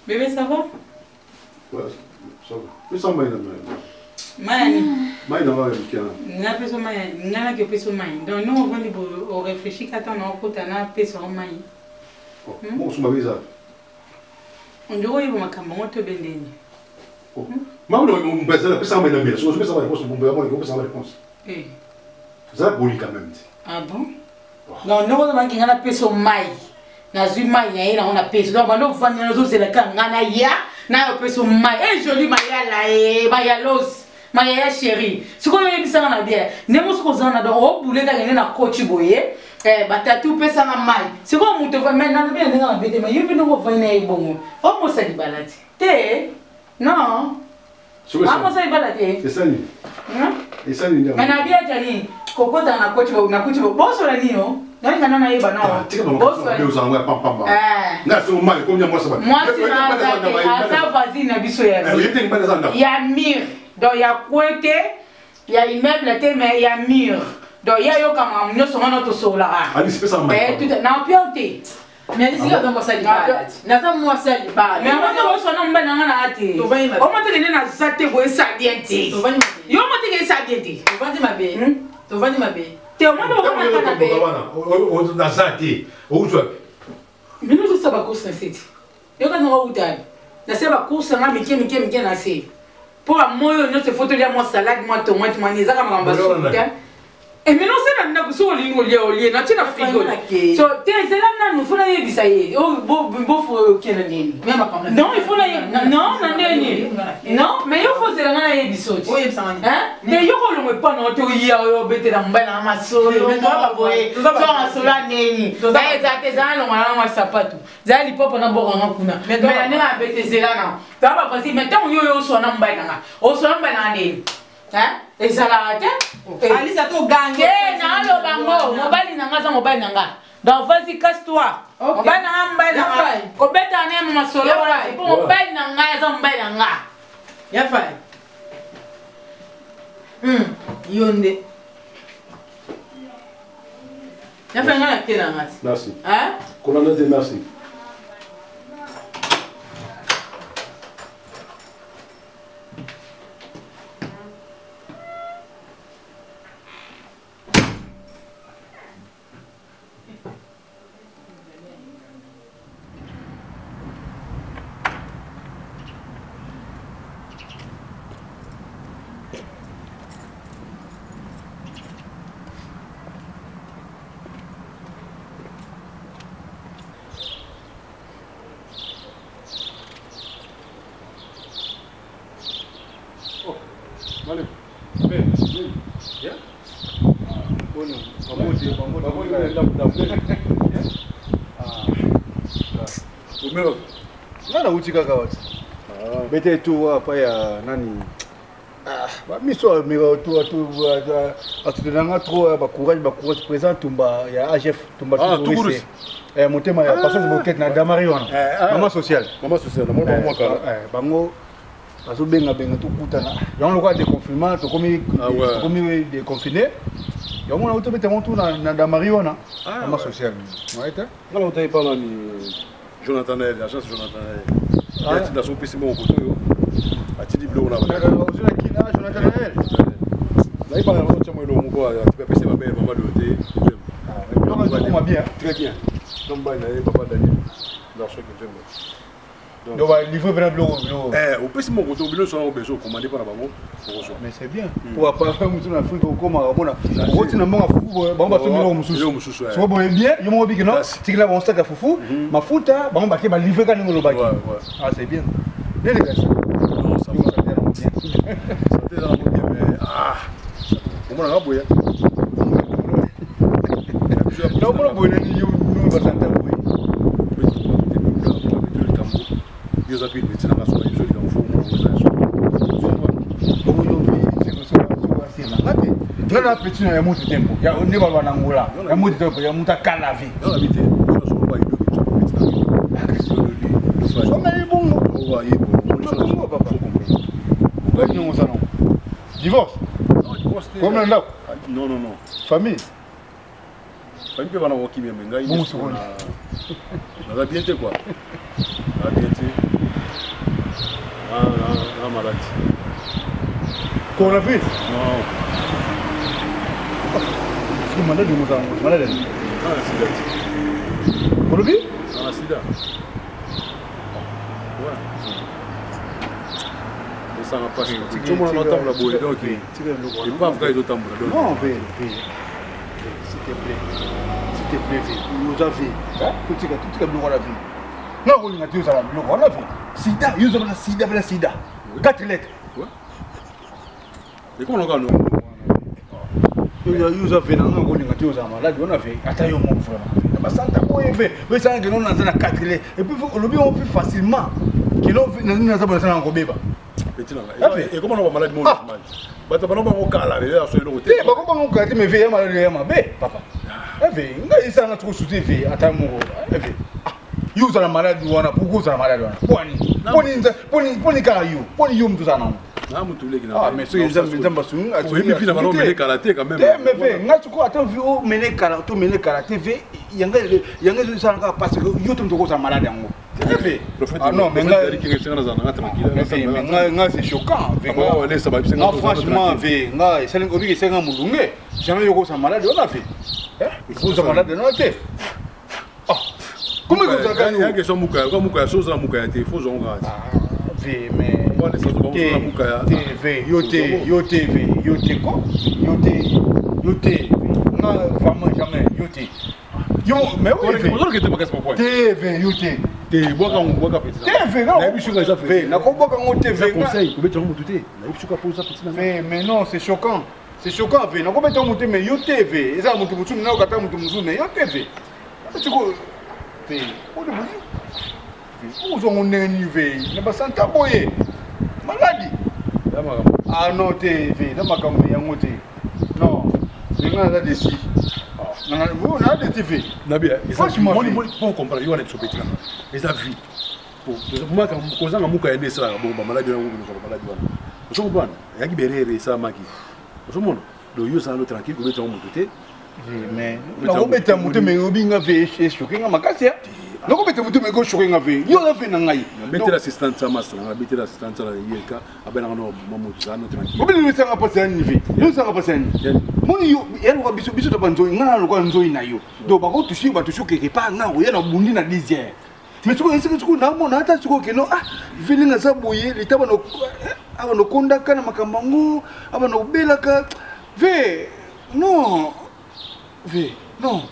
Bébé, ça va? Ouais, ça va. Mais ça m'a Mani. Mais non, il Na peso mai, ngana ke peso mai. Donc nous on va on réfléchit quand on a kota na peso mai. Bon, ça m'a ça. On doit y voir makambo moto bendeni. Maman, on peut ça, ça m'a donné. Je pense que ça va réponse pour moi, on peut ça réponse. Eh. Ça poli quand même. Ah bon? Non, nous on va ngana peso mai. Na zui mai ya on a peso. Donc on va venir nous c'est la ngana ya na peso mai. Eh joli mai la mai ya los. Maya chérie, ce qu'on a dit ça na bien. Nemo ce qu'on a dans au boulet da na coach boye. Batatu pesa na mai. Ce qu'on monte va maintenant bien na bete mais yebi no va na ibongo. O mo sa di balati. Te? Non. Ah mo sa di balati. C'est ça ni. Et ça ni. Mais na bien jali. Kokota na coach bo. Boso la ni yo. Nani kana na yeba no. Boso la. Nous envoie pam. Na so mai combien moi ça va. Moi c'est ça vas-y na biso ya. Ya mire. Donc il y a couette, il y a immeuble, mais il y a mur. Donc il y a yo comme nous sommes notre solar. Allez, c'est ça mais. Tout na pioté. Mais ici on va ça na ça moi ça ba. Mais on va sonner mbana na ati. O ma te na zate bo sa dienti. Yo ma te sa dienti. To vandi mabe. To vandi mabe. Te o ma do ko na be. O na zate. O jo. Mais nous ça ba course na site. Yo ka no uta. Na se ba course na mike na se. Pour moi, notre photo de moi salade, moi tomate, moi les armes en bas. Et maintenant c'est là que on lit na tina frigo. So c'est là nous faut aller bisaye. Oh beau faut qu'il n'y. Non, il faut aller. Non, non, mais il faut c'est là na biso. Hein? Mais yo ko le pas non to ya yo bete na mbana na maso. Yo ba boye. So asola neni. Za za lo mwana wa sapato. Za li popo na boka ngakuna. Mais na bete c'est là na. Ça va passer maintenant yo so na mbana na. O so na mbana neni. Hein? Et ça la tête? Ali ça to gangé. Na lo bango, mobali na ngaza mobali na nga. Donc vas-y casse-toi. Mobali na mobali na nga. Ko beta na ma solo. Ko mobali na nga za mobali na nga. Ya fai. Yonde. Ya fai ngana kena ngati. Merci. Hein? Colonel de merci. Allez. Yeah. Bueno, nana uti kaka wati bete tu apa ya nani miso mira tu atutenanga trop ba courage présent tumba ya AGF tumba Toulouse motema ya passage moquette na damari wana mama social moi kala bango azo benga tukutana yango lokwa de confinement to komi de confiné yango na utobete montu na damari wana mama social waita ngala utai pala ni Jonathan l'agence Jonathan il a son PC mon côté yo atidi blo na ba ozuna kina Jonathan là il parle de moi le moko ya tu peux PC ma belle maman de hôtel donc ça va bien très bien donc bah il a papa Daniel dans ce que j'aime donc va livrer bien blo au PC mon côté blo sont besoin commander par bango mais c'est bien pour pas mutu na Afrique okoma mona oti na monga fufu bango bato milo mususu so boye bien yo mo bikino tikila bon staka fufu mafuta bango bake ba livrer ka ningo lobaki ah c'est bien les gars non ça va bien santé dans mon bien mais comment on a boya non mo boye ni yo no ba santa boye yo zapi médecin na so yo dans fond ngana petit na mutu tempo ya ne balwa na ngula ya mutu tempo ya muta kala vi non habité on a so ba ido que tu peux médecin so na ibongo on va ibo Divorce? Combien là? Non, non, non. Famille? Famille peut avoir qui même. Bon, c'est bon. On a bien été quoi? On a bien été. Ah, malade. Coronavirus? Non. C'est malade de nous malade. Ah, c'est sida. Coronavirus? Ah, sida. Ouais. Ça va pas. Tout le monde entend la boue donc il pas vrai d'autant donc. Non, s'il te plaît, nous avons tout ce que nous avons vu. Non, on a dit ça, on a vu. Sida, nous avons sida. 4 lettres. Et comment on a nous? Nous avons dit ça, malade, on a fait. Attends, on vraiment. Mais ça t'a pas fait. Mais ça que nous avons 4 lettres. Et puis le bien on fait facilement. Que nous avons ça en Kobeba. Et comment on va malade mon mal? Bah tu vas pas au cas là, là sur le côté. Eh bah comment on gâte mais veille malade papa. Eh ngai ça na trop souci veille attends mon you za malade wana pourquoi za malade wana poni kala you mtu sana. Na mtu leki na. Ah mais ceux ils aiment basu. Oui mais finalement on met karaté quand même. Mais veille ngai tu quoi attends vu au mener karaté veille yanga ça nga parce que you tu mtu za malade yango. Ah non, mais c'est choquant. Non, franchement, jamais eu malade, on a fait. Vous êtes malade, on a fait. Comment vous avez gagné? Yo, mais oui, TV, bois mais non, c'est choquant. C'est choquant, mais non, mais yo TV, ça monte mutu na okata mutu muzu mais yo TV. Tu go on est niveau, ne pas santa boye. Maladie. Ah non TV, na makambo ya ngote. Non, ninga za desi. On a des TV. Franchement, pour comprendre, il y a des choses petites. Les avis. Pour moi, quand on a un mouka aidé ça, bon, malade, on a malade. Il y a qui béret ça, maki. Tout le monde. Donc, il y a un tranquille, vous mettez en côté. Mais, on met un mouton, mais on vient avec chez Choquin à Macassia. Non, mais tu me go Choquin avec. Il y a fait un aïe. Mettez l'assistante à Massa, mettez l'assistante à Yelka, à Benano, Mamoutzano, tranquille. Vous ne savez pas ça, il savez pas ça. Moi, il y a un bisou de Banzo, il y a un Banzo in Ayo. Donc, par contre, tu sais, tu sais quelque part, là, il y a un bondi dans l'isière. Mais tu vois, c'est que tu n'as pas tu vois que non, feeling à ça, bouillé, les tabacs, avant nos condaka, Makamango, avant nos belaka, ve, non, ve, non.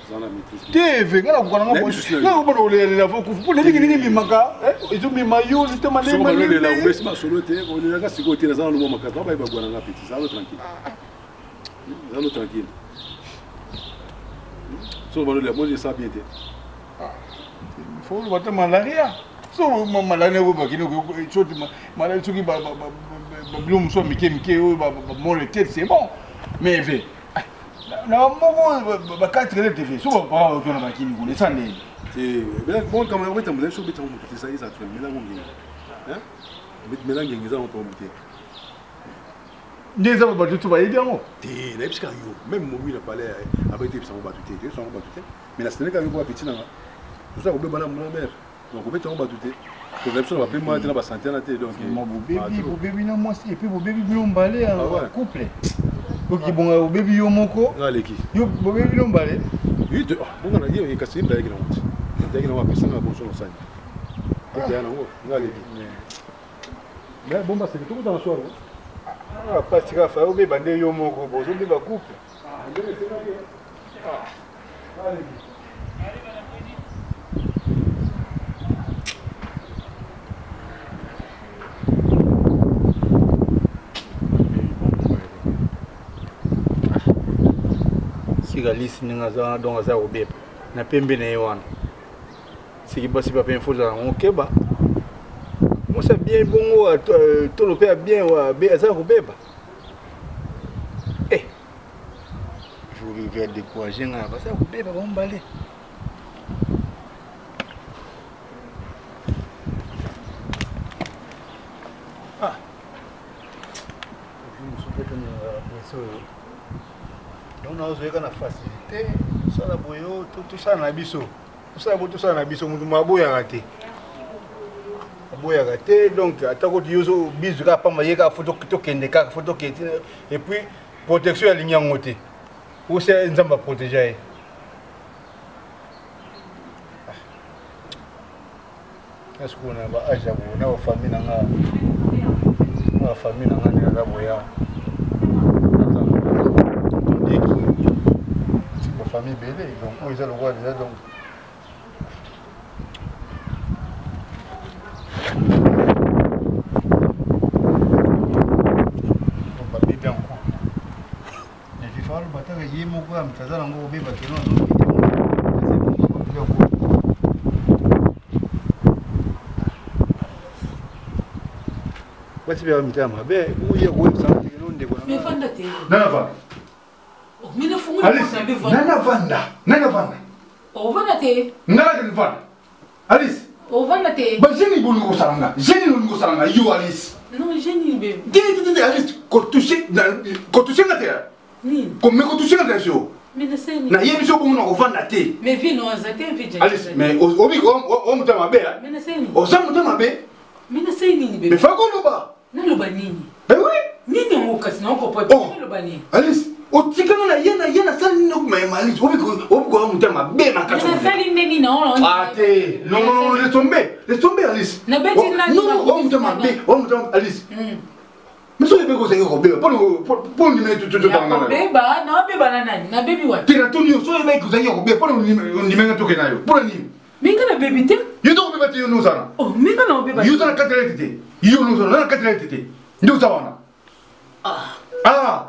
TV, ngala kukana ngabo. Ngala kubono le la voku. Pour les ngi ngi maka, ils ont mis maillot, c'était malé malé. Le la oubesse ma solo té, on est là si côté là dans le moment maka, ba ba gwana nga petit, ça va tranquille. Ça va tranquille. So ba le moi ça bien té. Faut le battre malaria. So malaria wo ba kino ko malaria soki ba blum so mike ba mon le tête c'est bon. Mais ve non, je 4 TV. Si vous pas au na bakini ko ça né. C'est bon comme on mettre mon sur beton c'est ça ça fait mais là on hein? Mais là ngenge za on peut monter. Ndeza ba tout ba bien mo. Té na ipska yo même mon lui na parler avec des ça on va tout té, ça on va tout té. Mais la Sénégal ko petit na. Tout ça on peut bana mon mère. Donc on peut on va tout té. Pour la personne va plus moi na ba santé na té donc. Mon bébé na moi si et puis mon bébé bien balé en couple. Ok, bon, bébé yo moko. Yo bébé yo mbale. Oui, bon na yo kasi ndaki na mutu. Ndaki na wapesa na bonso no sani. Ok, ana ngo, ngale. Mais bon bah c'est tout dans la soirée. Ah, parce que fa yo bébé bande yo moko, bozo bébé couple. Allez. Galisi ningaza donc za obeba na pembe na yewana siki basi pa pembe foza okeba moi c'est bien bongo to le père bien wa be za obeba eh je vais décourager na ba za obeba ba mbale Ah. Donc nous avons une facilité, ça la boyo, tout ça na biso. Tout ça na biso, mutu maboya raté. Maboya raté, donc atako yozo bizu ka pa mayeka photo to kende ka photo kete et puis protection ya ligne ngote. Où c'est nzamba protéger. Est-ce qu'on a ba aja bo na famille nanga. Ma famille nanga ni na boya. Famille belle, donc on les a le roi déjà donc. On va bien quoi. Les filles le bataille y est mon quoi, mais ça l'ango bé bataille non. What's bien mi tama bé, où y a où ça non de quoi. Mais fanda te. Non non. Mina fungu Alice, nana vanda. O vanda te. Nana de vanda. Alice. O vanda te. Ba jeni bolu ko salanga. Jeni no ko salanga yo Alice. Non, jeni be. Dede Alice, ko toucher na terre. Ni. Ko me ko toucher na terre so. Mina seni. Na yemi so ko no ko vanda te. Mais vi no azate vi jeni. Alice, mais obi o mutama be. Mina seni. O sa mutama be. Mina seni be. Me fa ko lo ba. Na lo ba nini? Eh oui. Nini mo kasi na ko po. Lo ba ni. Alice. O tikana na yena sali no ma malice obi ko mutama be makacho. Na sali neni na on. Ah te. Non, laisse tomber Alice. Na beti na non, on mutama be, on mutama Alice. Mais so be ko se ko be. Pour ni me tout bangana. Beba, na beba na nani? Na bebi wa. Tira tuni so be ko se ko be. Pour ni me to kenayo. Pour ni. Minga na bebi te? You don't be you no sana. Oh, minga na beba. You sana katrete. You no sana katrete. Ndio sawana. Ah.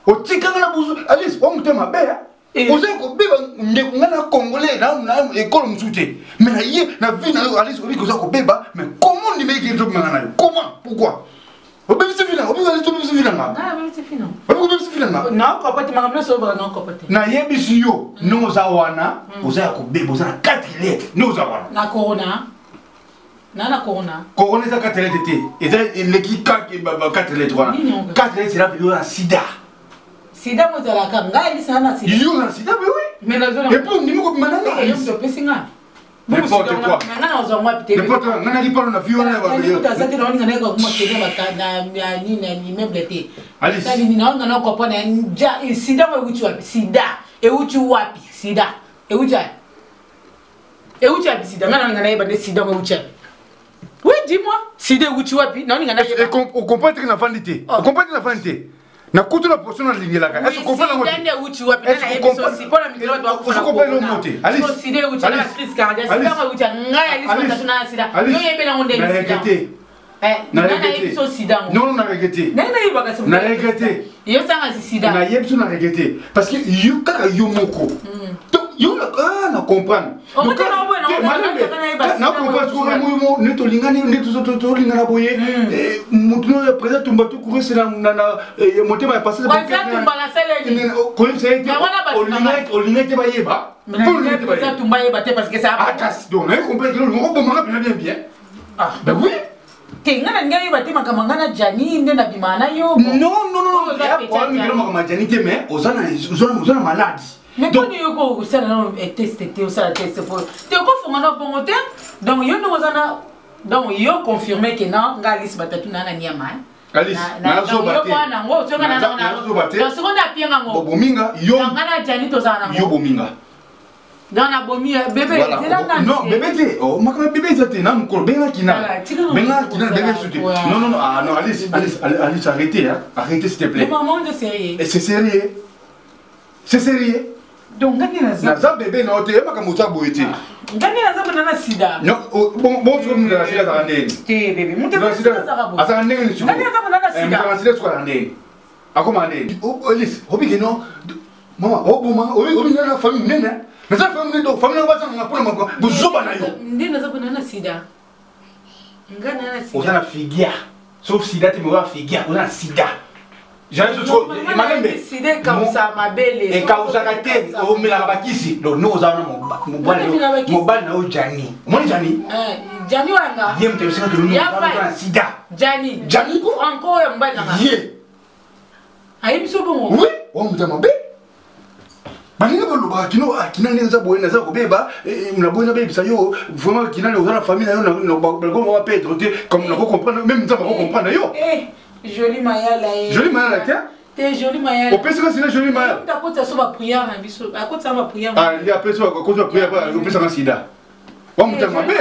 O tikanga na buzu Alice o mutema be. Oze ko beba ngana congolais na école msute. Mais na ye na vie na Alice o bi ko za ko beba, mais comment ni me ki nzo ngana na? Comment? Pourquoi? O be se fina, o be Alice to be se fina nga. Na be se fina. O be se fina nga. Na ko pati manga so ba na ko pati. Na yebi si yo no za wana, oza ko beba oza na 4 lettres, no za wana. Na corona. Na corona. Corona za 4 lettres te. Et ça le qui 4 lettres wana. 4 lettres là yo na sida. Sida mo zala ka ngai sana sida. Yo na sida be oui. Mais na zona. Et pour ni mo mananga. Yo ndo pesinga. N'importe quoi. Nana ozo ngwa pite. N'importe quoi. Nana ki parle na fiona ba yo. Ta zati na ngana ko kuma kede bakana ya ni na ni meblete. Alice. Sali ni na ngana ko pona nja sida mo wuchi wapi? Sida. E wuchi wapi? Sida. E wuchi wapi sida? Ngana ngana iba de sida mo wuchi. Oui, dis-moi. Sida wuchi wapi? Na ngana Et on comprend que na vanité. On comprend que na vanité. Na kutu la portion na ligne là. Est-ce qu'on comprend la moitié? Est-ce qu'on comprend si pour la micro doit vous comprenez la moitié? Alice. Sida wuchi na crise cardiaque. Sida mo wuchi ngai Alice na sida. Yo yebe na onde sida. Na regretté. Non, na regretté. Na regretté. Yo sanga sida. Na yebso na regretté parce que yo kaka yo moko. Donc yo na comprendre. Donc na comprendre ko mo ne to lingani ne to lingana boye. Mutu no présent tumba to ko c'est na motema ya passer. Ba tumba na sele. Ko c'est o lingate ba yeba. Pour le présent tumba yeba te parce que ça. Ah casse donc na comprendre que le robot manga bien. Ah ben oui. Ngana ngai bati makamangana jani nde na bimana yo. Non. Ya kwa mi kilo makama jani te mais ozana malade. Mais quand yo ko sala no tester te osala test pour. Te ko fongana bongo te. Donc yo no ozana donc yo confirmer que non ngalis batatu na nyama. Alice, na zo bate. Na ngo tsonga na zo bate. Na seconde apienga ngo. Bominga yo. Ngana jani to zana ngo. Yo bominga. Dans la bomie bébé non bébé te oh makama bébé zate na mukolo benga kina bébé soute non ah non Alice arrêtez hein arrêtez s'il te plaît maman de sérieux c'est sérieux donc ngani na za bébé na ote makama uta boyete ngani na za na sida non bon tu me la sida za ndeni te bébé monte na sida za rabo asa ndeni tu ngani na na sida na sida kwa ndeni akoma ndeni Alice hobiki no mama obuma obi na famille nene. Mais ça fait une famille va ça pour moi vous zoba na yo ndina za kuna na sida ngana na sida on a figia sauf sida te me figia on a sida j'ai ce truc malembe sida comme ça ma belle et causa kate o mila bakisi donc nous on a mo bal na o jani mo jani Jani wanga. Yem te sika que nous avons sida. Jani. Jani ko encore ya mbala. Ye. Ayi biso bongo. Oui, on mutama be. Balinga baloba kino akina neza boyena za kobeba na boyena be bisayo vraiment kina le la famille yo na balgo va perdre comme na ko comprendre même ça va comprendre yo. Joli mayala. Joli mayala tiens. T'es joli mayala. Au pèse que c'est joli mayala. Ta côté ça va prière na biso. À côté ça va prière. Ah, il y a personne à côté prière au pèse que sida. On mutama be.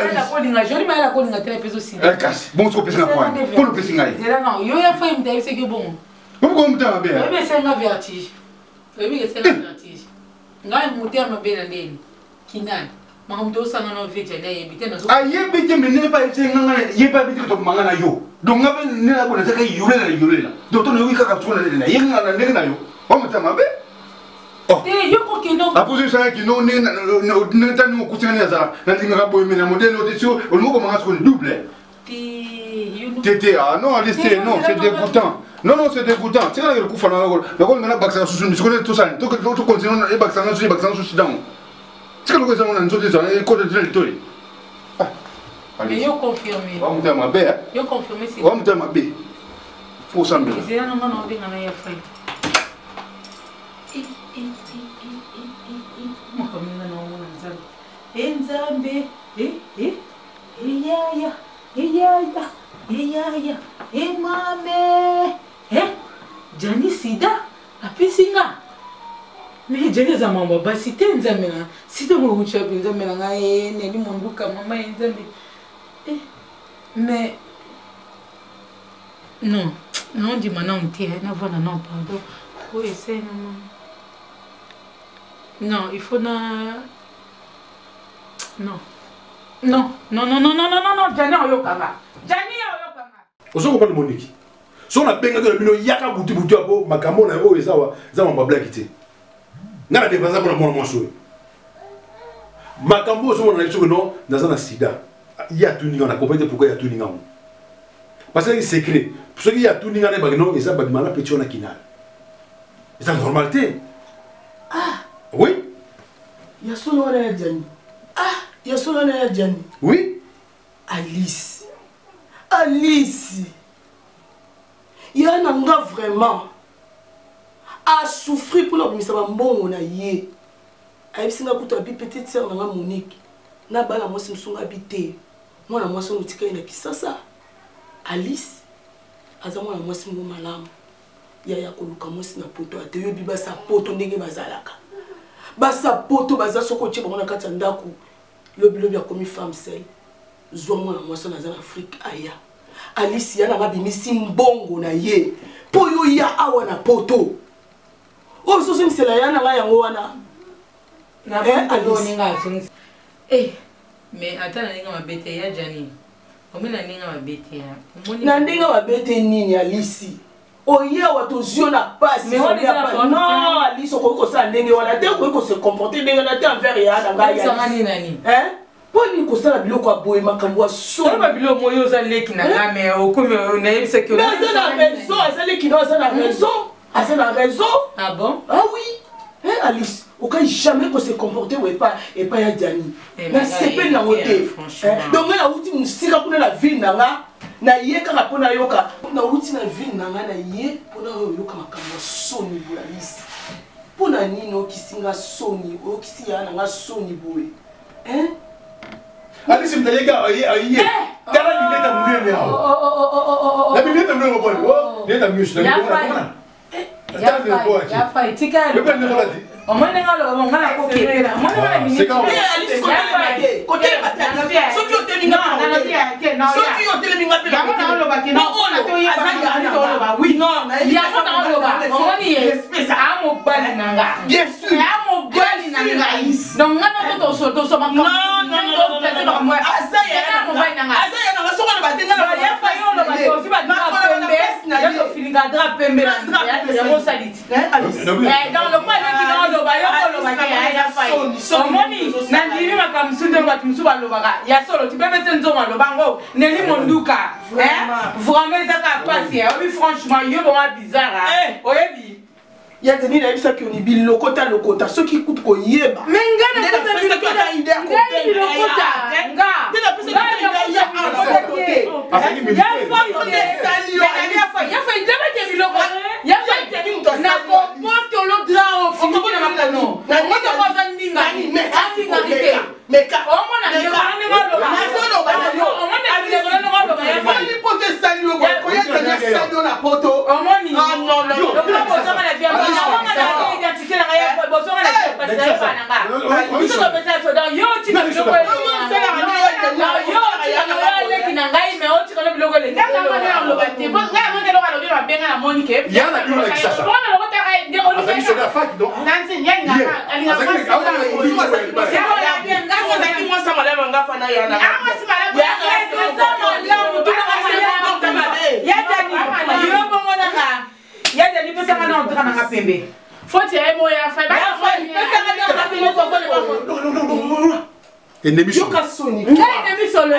Joli mayala ko linga tele peso sida. Bon so pèse na point. Pour le pèse ngai. Non, yo ya fa imta c'est que bon. Pourquoi mutama be? Oui, mais c'est un vertige. Oui, mais c'est un vertige. Ngai mutia mabena ndeni kinani makamdo sana no veja na yebite na so ayebite menene pa etse nganga yeba bite to mangana yo donc ngabe ne la bona saka yulela donc to no wika ka tsona na yenga na ndenge na yo o mutama be oh yo ko kino la position ça qui non ne tanu ko kutsana za na ndinga ka boy mena modèle audition o mo ko manga so double tété ah non laissez non c'est dégoûtant. Non, non, c'est dégoûtant. C'est quand il y a le coup de la on a baksa sous une seconde tout ça. Tout continue et baksa sous dans. C'est quand on a une chose ça et côté de l'étoile. Mais yo confirmé. On me ma bé. Yo confirmé c'est. On me ma bé. Faut sembler. C'est un moment on dit on a ya fait. Moi comme on a Nzambe. Mame. Jani sida apisinga. Mais Jani za mambo basi Nzambe na sida mo hucha Nzambe na ngaye neni monduka mama Nzambe. Mais non, non dis maintenant on tient na voilà non pardon. Oui, c'est non, il faut na non. Non, non, non, non, non, non, non, non, Jani oyokanga. Jani oyokanga. Ozo ko Monique. So na benga de bino yaka butu abo makambo na o ezawa za mamba black té. Ngana de banza bona mona so. Makambo so na biso non dans un sida. Ya tuninga na compété pourquoi ya tuninga. Parce que c'est secret. Pour ceux qui ya tuninga na bagno eza bagmana petio na kinal. C'est une normalité. Ah, oui. Ya solo na Jani. Ah, ya solo na Jani. Oui. Alice. Alice. Il y a un gars vraiment a souffrir pour l'obmission de mon aïe. Aïe, si on a petite sœur Monique, n'a pas la moitié de habité. Moi, la moitié de qui ça. Alice, a la moitié de mon malam. Il y a un moitié de poto. Il y a un poto de bazalaka. Basa poto baza soko tche bamona kati ndaku. Lobi ya komi femme seule. Zwa la moitié de l'Afrique aya. Alice yana ngabimisi mbongo na ye po yo ya awa na poto o so se la yana nga yango wana na Alice ninga singi mais atana ninga mabete ya Jani omina ninga mabete ya na ndinga mabete nini Alice o ye wato zio na passe non Alice ko sa ndenge wana te ko se comporter ndenge na te envers ya na nga ya Poni ko sala biloko aboye makambo a so ba biloko moyo za leki na ngame o comme on a eu ce que mais ça na raison ça leki no ça na raison ah bon ah oui Alice au cas jamais ko se comporter ou pas ya Jani na sepe na wote donc na uti musika kuna la ville na yeka na pona yoka na uti na ville na ye pona yoka makambo soni bu Alice pona nino kisinga soni o kisi ya na soni boye Alice mtayega ayi. Tala bineta mwenye yao. La bineta mwenye mwenye. Bineta mwenye. Ya fa itika. Le ben ne l'a dit. Omone ngalo ngala ko kepela. Omone ngala minute. C'est quand Alice côté so ki otelinga na so ki otelinga pe la ko lo ba ke no ona to ye ba to ba oui non ya ko na lo ba omone ye espèce amo bali nanga bien sûr amo bali nanga is donc ngana ko to so ma non azaya na so na ba tenga na ya fa yo lo ba to si ba pembe ya to filinga dra pembe ya mo saliti dans le point qui loba yo ko loba ke ya fa omoni na ndimi makamsude batu msuba loba ya solo tu bebe tenzoma lobango neli monduka vraiment ça ka passe oui franchement yo bon bizarre oyebi Il y a des gens qui ont dit lokota, ceux qui coûtent qu'on y est. Mais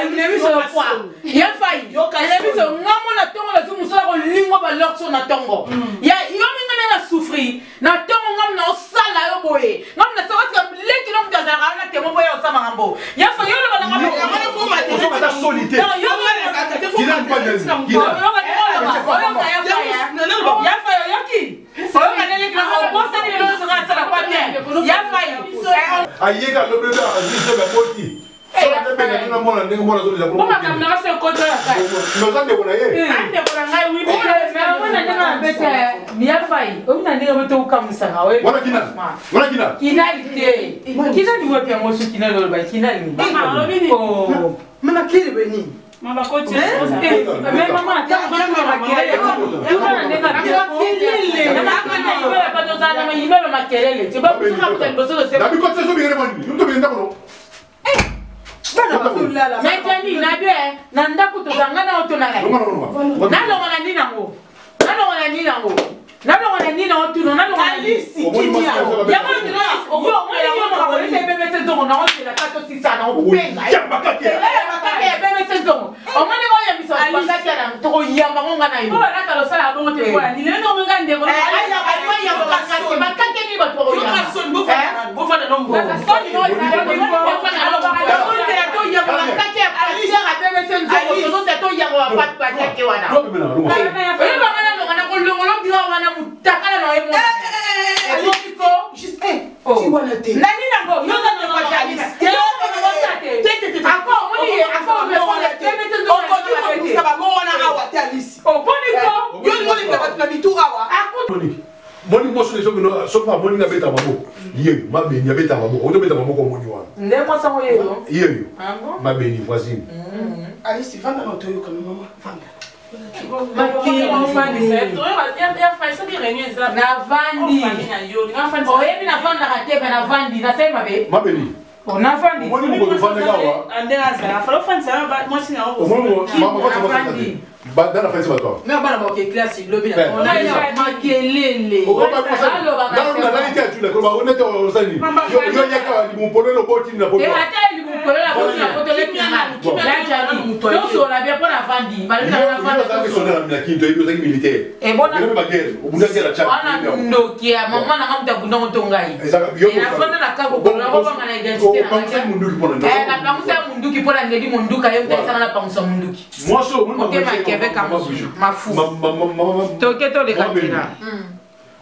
ennemi sur le poids. Il y a failli. Ennemi sur ngamo na tongo la zumu sala ko lingo ba lokso na tongo. Ya yomi ngana na souffrir. Na tongo ngam na osala yo boye. Ngam na sawa ka leki no mtaza na temo boye osama ngambo. Ya fa yo lo ba ngamo. Ya ngana fo ma te solité. Non yo ngana ka te fo ma te. Ya fa yo ki. So yo ngana leki na obosa ni lo sala sala kwa te. Ya fa yo. Ayega lo bebe azise ba moti. Moni mosu leso no so pa moni na beta mabo. Yeye, ma beni beta mabo. O to beta mabo ko moni wana. Nde mo sa mo yego. Yeye. Ma beni voisine. Ali si vanda na to yo comme maman. Vanda. Maki on fandi c'est. Ya fa ça di réunion ça. Na vandi. O yebi na vanda ka tebe na vandi na sema be. Ma beni. On a vandi. Moni mo ko vanda ka wa. Ande na ça. Fa fandi ça ba mo sina o. Mo ma fa vandi. Ba dana fa ba to. Mais bana mo ke classe lobi na. On a makelele. O ba ko sa. Dana na nani ka tula ko ba onete o sani. Yo nyaka di mo polelo boti na poto. E ata di mo polelo boti na poto le kina. Ya jani. Donc so la bien pour la vandi. Ba na vandi. Ça fait sonner la kinto et aux militaires. Et bon na ba guerre. O bunda guerre cha. Ana ndokia mama na ngamta bunda motongai. E na fanda na kabo ko na baba na identité na. Pamsa munduki pona. Na pamsa munduki pona ngedi munduka yo mtaisa na pamsa munduki. Moi so mun ma fou. Toketo le katina.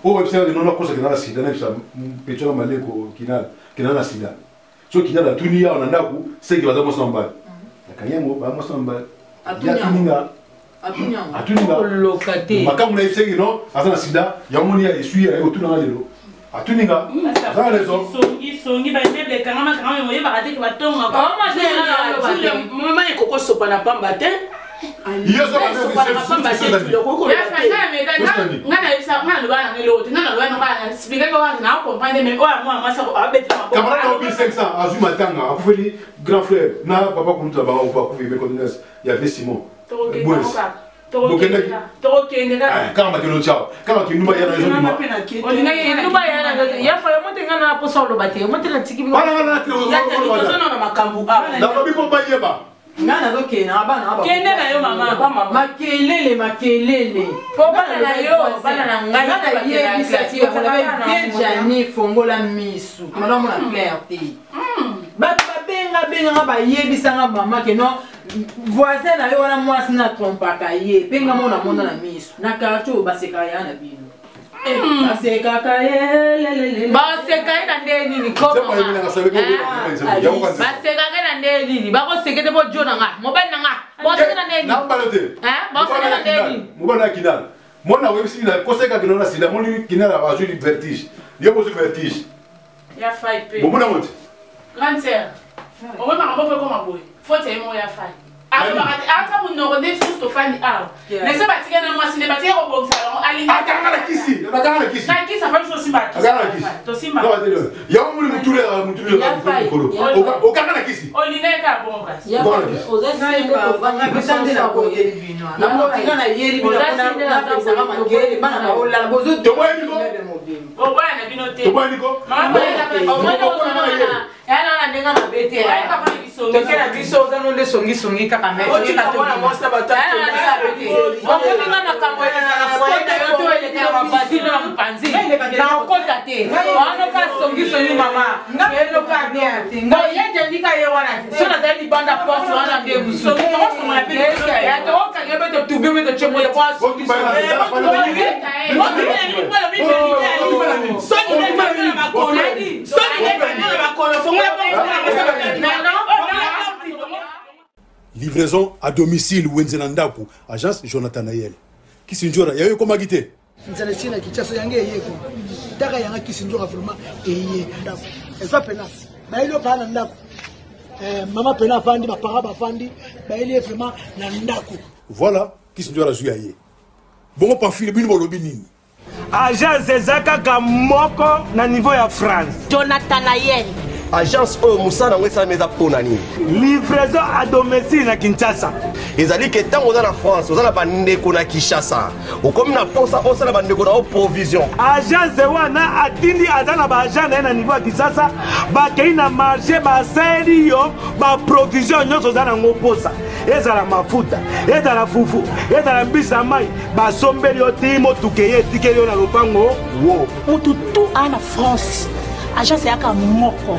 O website non akosa kina sida na bisa pecho na maleko kina na sida. So kina na tunia ona ndaku seki baza mosamba. Akanyango ba mosamba. Atuninga. Atuninga. Lokate. Makamu na seki no azana sida yamoni ya esui ya otuna lelo. Atuninga. Za lezo. Songi ba meuble kangama kangama moye ba ate ba tonga. Oh ma c'est maman e koko sopa na pamba te. Iyo so ba camarade 1500 azui matanga akufeli grand frère na papa kunuta ba ko akufi connaissance ya Simon kama kilo chao kama kinuma yana joni ma olinga kinuma yana ya fa yomote ngana hapo solo bate yomote na tiki wala na ya tani tozo na makambu aba na babi ko bayeba Ngana zoke na bana ba. Kende na yo mama. Makelele. Po bana na yo, bana na ngai na ye initiative on avait bien jani fongola misu. Madame la clarté. Ba benga ba yebisanga mama ke no voisin na yo wana mwasi na trompaka ye. Penga mona na misu. Na karto baseka ya na bino. Baseka ka ye. Baseka na ndeni ni koma. Baseka na ndeni. Bako sekete bo jona nga. Mobile na nga. Baseka na ndeni. Nambalote. Baseka na ndeni. Mobile kinal. Mona websi na koseka kinona sila moni kinal a joué vertige. Yo bozu vertige. Ya fai pe. Bomuna monte. Grande sœur. On va m'en faire comme un boy. Faut t'aimer mon ya fai. Ata mun no de juste to find out. Mais ça batika na moi ciné batika au bon salon ali. Akanga la kisi. Na kisi ça fait aussi ba. To simba. Non, ya mun mutule kolo. Okanga la kisi. Olineka bon gas. Ya ozasanga vanga bisande na ko yeli bino. Na mo tinga na yeli bino na pesa kama ngeli bana na ola bozo to bwa ndiko. O bwa na bino te. To bwa ndiko. Mama ya yana na ndenga na bete. Ai kama ni biso. Tokela biso za no le songi kaka me. O tika mwana mwasa batatu. Okolinga na kambo na foyer na yoto ele kama mafasi na mpanzi. Na okota te. Wana pa songi mama. Ngelo ka bien. Ngo yete ndika ye wana. Sona zaidi banda post wana nde buso. Ngo na bete. Ya to okanga bete tubi me to chemo le post. Livraison à domicile Wenzenandaku, agence Jonathan Nayel. Kisinjora, yayo koma gite. Nzalesina kichaso yange yeko. Taka yanga kisinjora vraiment eye ndako. Eza pena. Ba ile pa na ndako. Mama pena fandi ba para fandi, ba ile vraiment na ndako. Voilà, Kisinjora zuyaye. Bongo pamphile bino bolobi nini. Agence ezaka moko na niveau ya France. Jonathan Nayel. Agence oyo musana ngwesa meza pona nini. Livraison à domicile na Kinshasa. Ezali ke tango za na France, oza na bandeko na Kinshasa. Okomi na posa osala bandeko na provision. Agence wana atindi azana ba agent na niveau ya Kinshasa, ba kei na marché ba seli yo, ba provision nyonso za na ngoposa. Ezala mafuta, ezala fufu, ezala mbisa mai, ba sombeli yo timo tukeye tikeli yo na lopango. Wo. Mututu ana France. Agence yaka moko.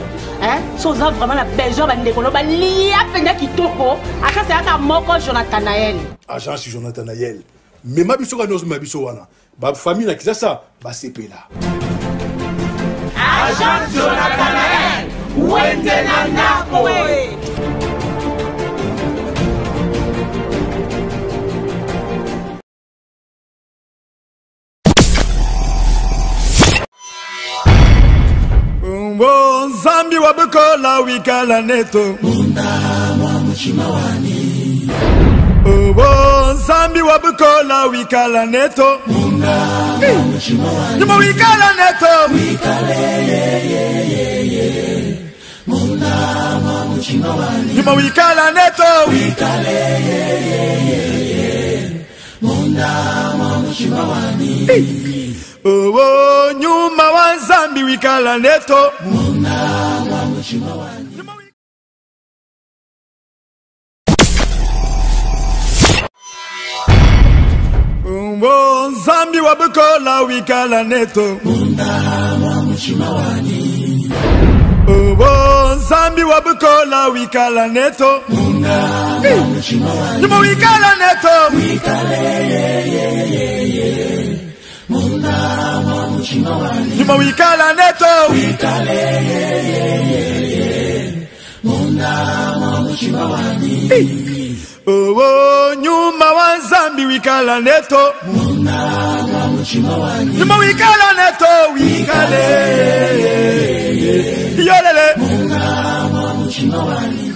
So vous avez vraiment besoin de ndeko ba lia penda kitoko. Agence yaka moko Jonathan Nayel. Agence Jonathan Nayel. Mais mabiso ka nozo mabiso wana. Ba famille na Kinshasa ba sepela. Agence Jonathan Nayel. Wenzenandaku. Zambi wabukola wikala neto Munda mwa mchimawani Zambi wabukola wikala neto Munda mwa mchimawani Numa wikala neto Wikale ye Munda mwa mchimawani Numa wikala neto Wikale ye Munda mwa mchimawani Oh, nyuma wa Zambi wikala neto Muna wa mchimawani Oh, Zambi wabukola wikala neto Muna wa mchimawani Oh, Zambi wabukola wikala neto Muna wa mchimawani Nyuma wikala neto Wikale ye Munda mwa mchimawani Nyuma wikala neto Wikale ye Munda mwa mchimawani Oh, nyuma wa Zambi wikala neto Munda mwa mchimawani Nyuma wikala neto Wikale Yolele Munda mwa mchimawani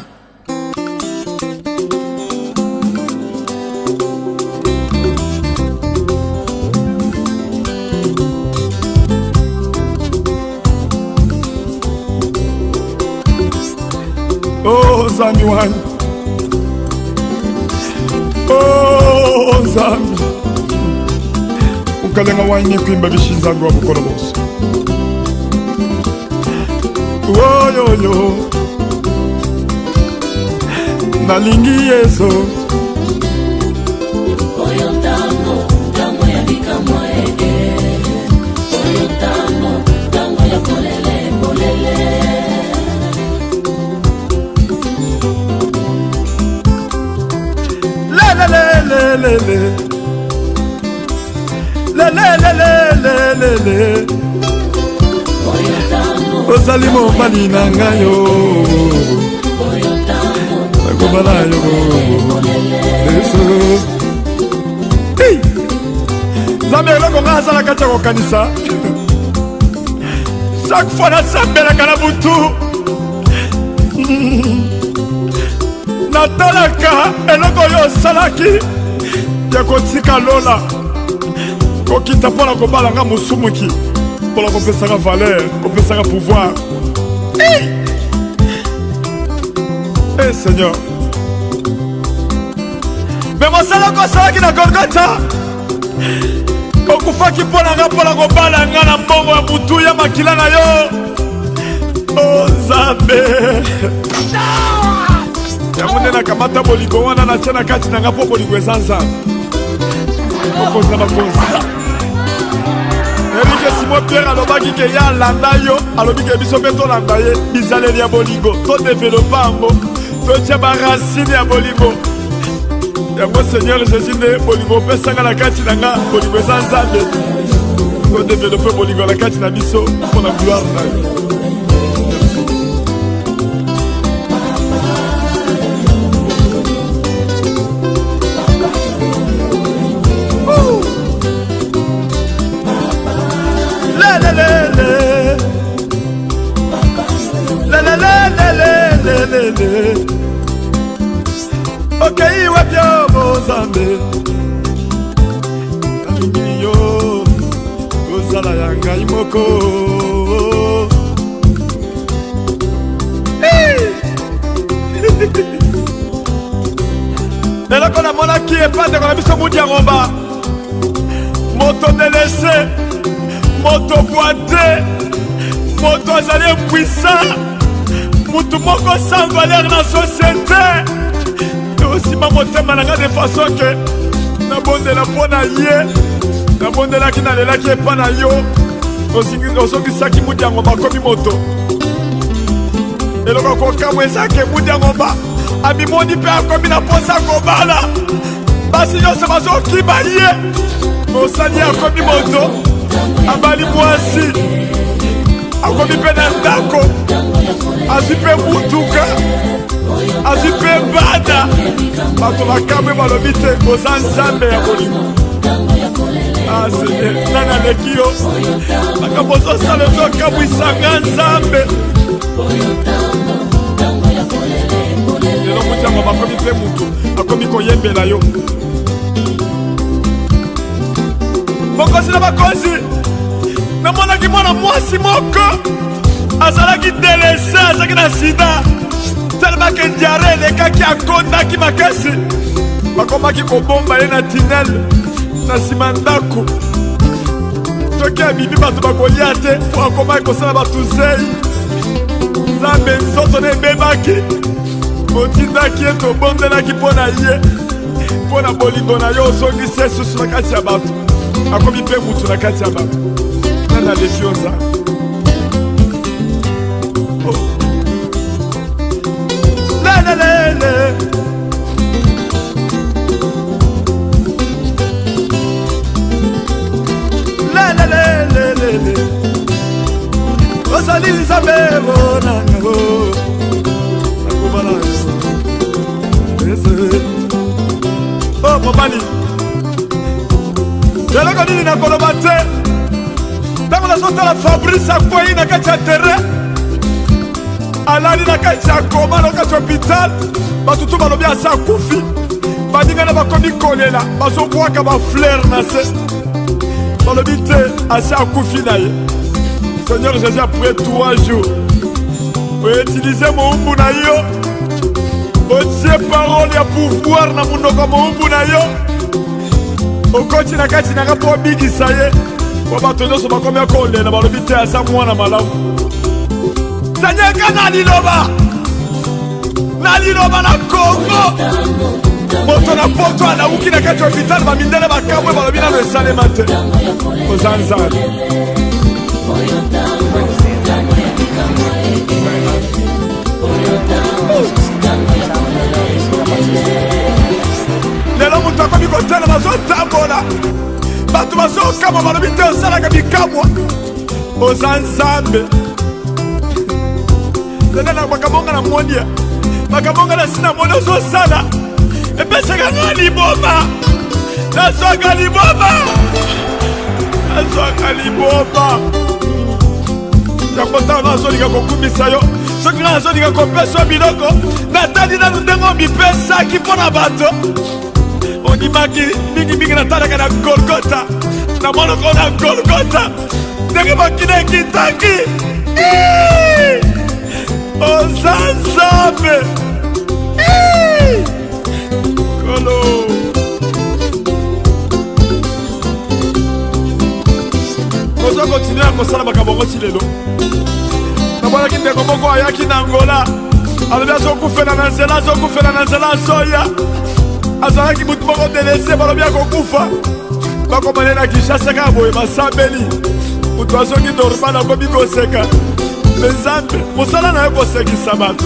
Oh, Zambi one. Oh, Zambi. Ukalenga wine kwimba bishinza ngwa bukoro bose. Oh, yo yo. nalingi yeso ozali mobali na ngai yo nakobala yo nzambe eloko nga azala kati ya kokanisa chaque fois nasambelaka na butu natalaka eloko oyo osalaki ya kotika lola kokita mpona kobalanga mosumuki mpona kopesaka valeur kopesaka pouvoir. Eh Seigneur, me mosala kosalaki na Golgotha okufaki mpona nga mpona kobalanga na mbongo ya butu ya makila na yo. O Nzambe yango nde nakamata bolingo wana natia na kati na nga mpo bolingo eza nzambe kokonzi na bakonzi. Erike Simon Pierre alobaki ke ya alanda yo alobi ke biso mpe tolanda ye bizaleli ya bolingo todevelopa yango totia baracine ya bolingo yango. Seigneur Jésus nde bolingo opesanga na kati na nga bolingo eza nzambe todevelope bolingo na kati na biso mpo na gloire na yo. Okay, wapyo Mozambe nalingi yo kozala ya ngai moko. eloko namonaki epandeko na biso mudi ya ngomba moto delese moto boite moto azali impuissant mutu moko sans valeur na société osima motema nanga de façon ke nabondela mpo na ye nabondelaki nalelaki epa na yo osongisaki mudi ya ngomba akomi moto eloko kokamwa ezake mudi ya ngomba amimoni mpe akomi na posa kobala basi nyonso bazokima ye osali akomi moto abali mwasi akomi mpe na ndako azwi mpe mutuka azwi mpe bada bato bakamwe balobi te oza nzambe ya bolingo. Seigneur nani aleki yo makambo ozosala ezokamwisanga nzambe lelo mutiango bakomi mpe mutu akomi koyembela yo. Bokonzi na bakonzi namonaki mwana mwasi moko azalaki delese azalaki na sida telemake diare elekaki akondaki makasi bakomaki kobomba ye na tinel na nsima ndako soki abimi bato bakolia te po akomaki kosala bato zei. Nzambe nzoto na ebebaki otindaki ye tobonzelaki mpo na ye mpo na bolingo na yo ozongisi esusu na kati ya bato akomi mpe mutu na kati ya bato nani aleki yo nzambe. Ozali nzambe bonango nakobala yo. Oh mobali eloko nini nakoloba te ntango nazotala Fabrice akwei na kati ya terrain alali na kati ya koma na kati ya hôpital batutu balobi asa akufi baningana bakomi kolela bazobwaka bafleur na se balobi te asa akufi na ye. Seigneur Jésus après 3 jours outilize moumbu na yo otie parole ya pouvoir na munoko moumbu na yo okoti na kati nanga mpo obikisa ye po bato nyonso bakomi kolela balobi te asa mwana malamu. Seigneur kana liloba naliloba na Congo moto na poto anauki na kati ya hospitali bamindele bakamwe balobi nano esalema te oza nzambe lelo moto akomi kotela bazotambola bato bazokama balobi te osalaka bikamwa oza nzambe lelo bakabonga na monia bakabonga na sina mona ozosala epesaka nga liboma nazwaka liboma yango ntango nazolinga kokumisa yo soki nga nazolinga kopesa biloko natali nanu ndenge omipesaki mpo na bato ondimaki mingimingi natalaka na golgota na monoko na golgota ndenge makina ekitaki oza nzambe kolo ozo kontinue ya kosala makambo yango ti lelo namonaki ndeko moko ayaki na Angola alobi azokufela na nzela azoya azalaki mutu moko delese balobi akokufa bakomane na Kinshasa kaka boye basambeli mutu azongi normal akomi koseka nzambe mosala na ye kosekisa bato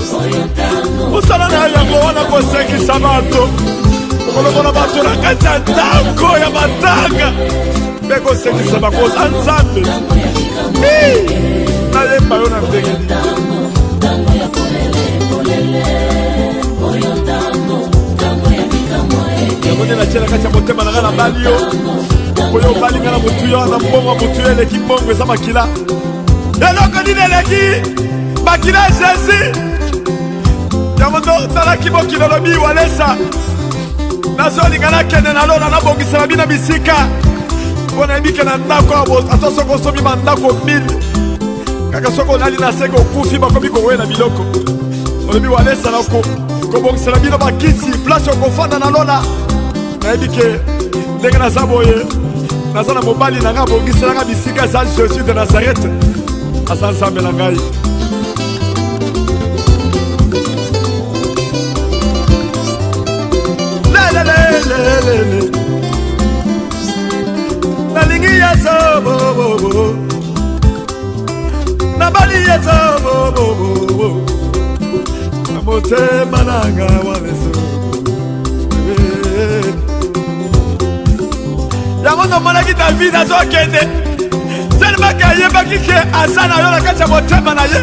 mosala na ye yango wana kosekisa bato okolokola bato na kati ya ndako ya matanga mpe kosekisa bakoza nzambe nayemba yo na ndenge yango nde natie na kati ya motema na nga na bali yo oyo obali nga na motu yo na mbongo motu yo eleki mbongo eza makila eloko nini eleki makila ya Jésus yango talaki mokili olobi walesa nazolinga nakende na lona nabongisela bino bisika mpo nayebike na ndako ata soki osomi bandako 1000 kaka soki olali na seke okufi bakomi kowela biloko olobi walesa na kobongisela bino bakiti place okofanda na lona nayebike ndenge naza boye naza na mobali na ngai abongiselanga bisika eza Jésus de Nazareth aza nzambe na ngai lelelelelele nalingi yezo bobobo nabali yezo bobobo na motema nanga waleso yango namonaki David azokende telemaki ayebaki ke aza na yo na kati ya motema na ye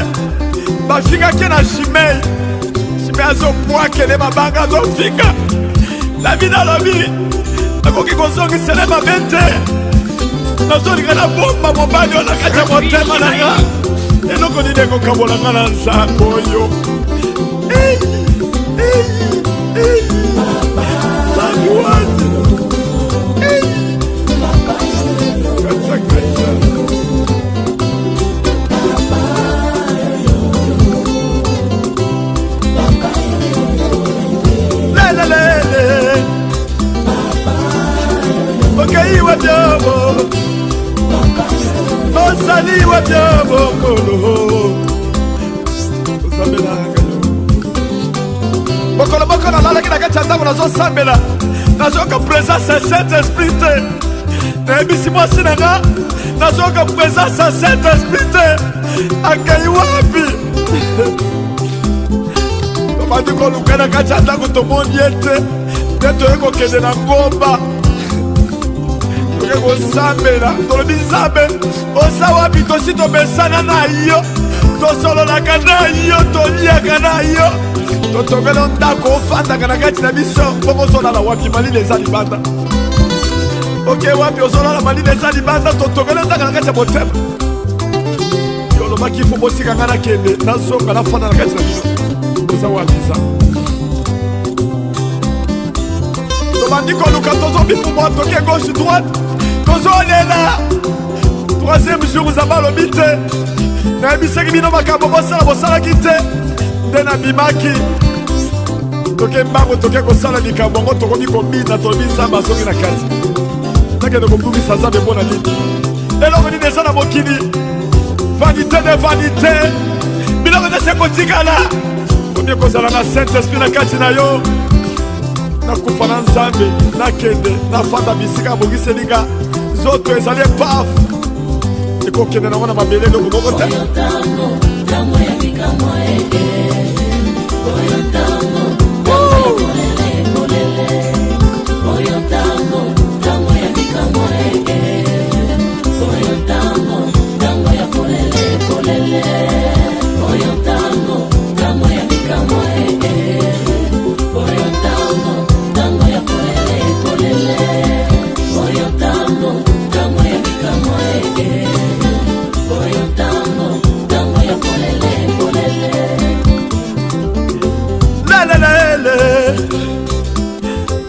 bafingaki na Shimei azopwakele mabanga azofinga David alobi nakoki kozongisele mabe te nazolinga na bomba mobali oyo na kati ya motema na nga eloko nini ekokabola nga na nzambe oyo okaiwa byabo osaliwa byabo kolo osambelanga bokolo nalalaki na kati ya ntango nazosambela nazoyoka présence ya Saint Esprit te nayebisi mwasi na nga nazoyoka présence ya Saint Esprit te akei wapi tomandi koluka na kati ya ntango tomoni ye te nde toye kokende na ngomba kosambela tolobi nzambe oza wapi tosi tomesana na yo tosololaka na yo toliaka na yo totongela ndako ofandaka na kati na biso mpo ozolala wapi malili eza libanda oke wapi ozolala malili eza libanda totongela ndaka na kati ya motema yolobaki fo bosika nga nakende nazonga nafanda na kati na bino oza wapi za tobandi koluka tozobifumwa toke gauche droite tozolela troisième jour nzambe alobi te nayebisaki bino makambo bosala bosalaki te nde nabimaki toke mbango toke kosala likambo yango tokomi kobina tolobi nzambe azongi na kati nakende kobungisa nzambe mpo na nini eloko nini eza na mokili vanité de vanité biloko nyonso ekotikala nakomi kozala na saint esprit na kati na yo nakufa na nzambe nakende nafanda bisika bongiselinga nzoto ezali epave ekokende nango na mabele eloko moko te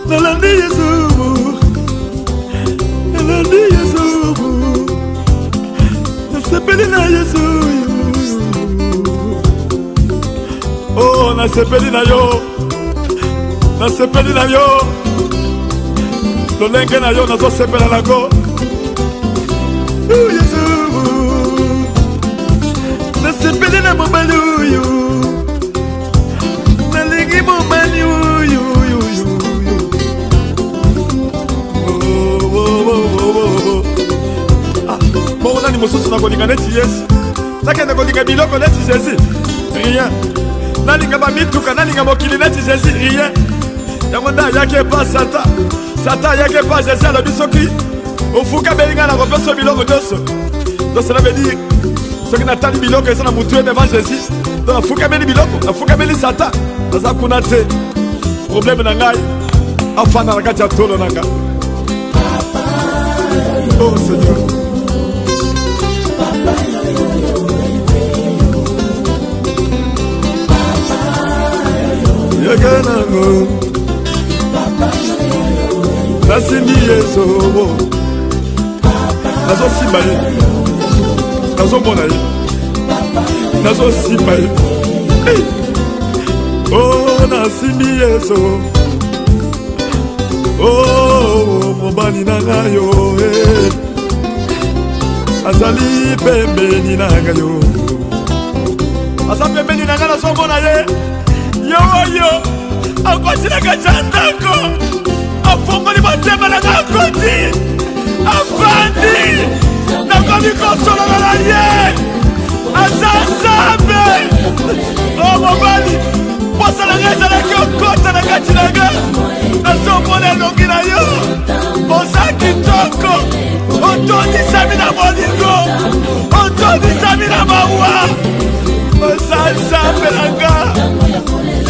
Nalandi Yesubu, Nalandi Yesubu, nasepeli na Yesu. Oh, nasepeli na yo, nasepeli na yo. Lolenge na yo nazosepela nango. Oh Yesubu, nasepeli na mobali uyu, nalingi mobali uyu. Bon, on a des choses qui sont neti Yesu. Nakende kolinga biloko neti Jésus. Rien. Nalinga ba mituka nalinga mokili neti Jésus. Rien. Yango nda yake pas Satan. Satan yake pas Jésus à la bisoki. Ofuka belinga na kopeso biloko doso. Donc cela veut dire ce qui n'attend biloko et ça na mutu devant Jésus. Donc afuka beli biloko, afuka beli Satan. Naza kunate. Problème na ngai. Afana na kati ya tolo nanga. Oh Seigneur. Yaganango Nasimi Yeso Nazo Simaye Nazo Monaye Nazo Simaye Oh Nasimi Yeso Oh Mobani Nangayo Azali Pembeni Nangayo Azali Pembeni Nangayo Nazo Monaye Yo, akotilaka chandako afongoli motema nanga akoti afandi nakomi kosolola na ye aza nzambe o mobali posa nanga ezalaki okota na kati nanga nazomona elongi na yo oza kitoko otondisami na molingo otondisami na mawa oza nzambe nanga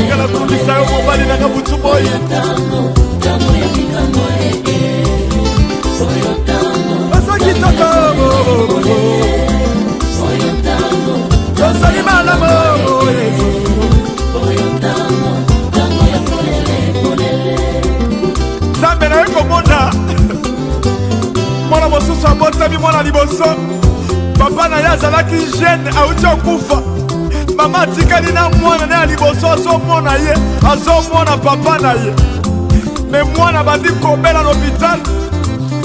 kala kumisa yo mobali nanga butu boyi oza kitoko ozali malamu nzambe na ye komona mwana mosusu abotami mwana liboso papa na ye azalaki jeune auti okufa mama atikali na mwana na ya liboso azomona ye azomona papa na ye me mwana bandi kobela l'hôpital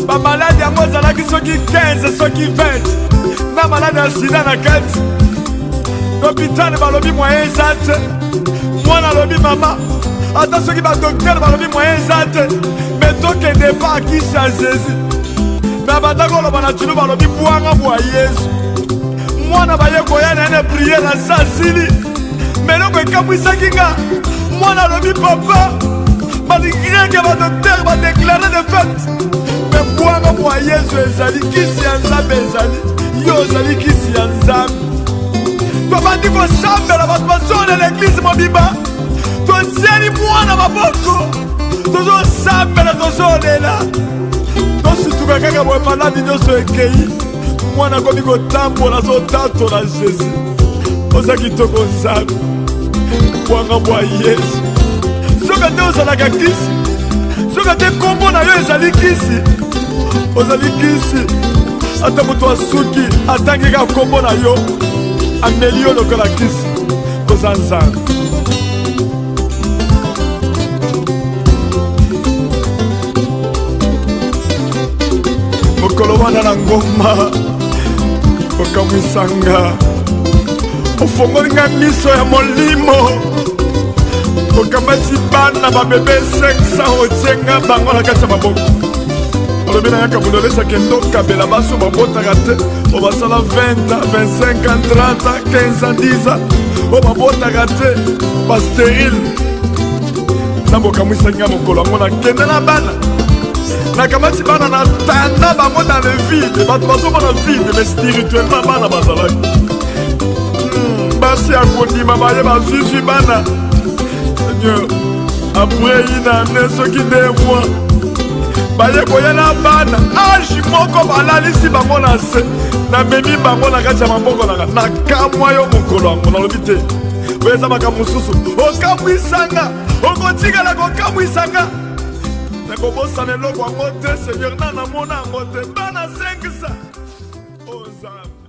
bamaladi yango ezalaki soki 15 soki 20 na maladi ya sida na kati l'hôpital balobi moyen eza te mwana alobi mama ata soki badokter balobi moyen eza te me tokende pa akisi ya Jésus me abanda koloba na tinu balobi bwanga bwa Yesu mwana baye koya na ene priere na sasili meloko ekamwisaki nga mwana alobi papa baligreke badokter badeklare de fete me bwanga bwa Yesu ezali kisi ya nzambe ezali yo ozali kisi ya nzambe tobandi kosambela bato bazona l'église mobimba totieli mwana maboko tozosambela tozolela tosituka kaka boye maladi nyonso ekei mwana komi kotambola azotatola Jésus oza kitoko nzambe bwanga bwa Yesu soki te ozalaka kisi soki te kombo na yo ezali kisi ozali kisi ata moto asuki atangi kaka kombo na yo ameli yo lokola kisi oza nzambe mokolo wana na ngoma okamwisanga ofongolinga miso ya molimo okamati bana babebe 500 otienga bango na kati ya maboko olobi na yaka bololesa kendo kabela baso babotaka te o basala 20 ans 25 ans 30 ans 15 ans 10 ans o babotaka te basterile nzambe okamwisanginga mokolo yango nakende na bana nakamati bana na tanda bango dans le vide bato bazomona vide mais spirituellement bana bazalaki basi akondima baye bazwizwi bana seigneur après une année soki 2 mois baye koya na bana age moko balalisi bango na se namemi bango na kati ya maboko nanga nakamwa yo mokolo yango nalobi te oyo eza makambo mosusu okamwisanga okotikala kokamwisanga nakobosana eloko yango te seigneur na namona yango te bana 500 ozambe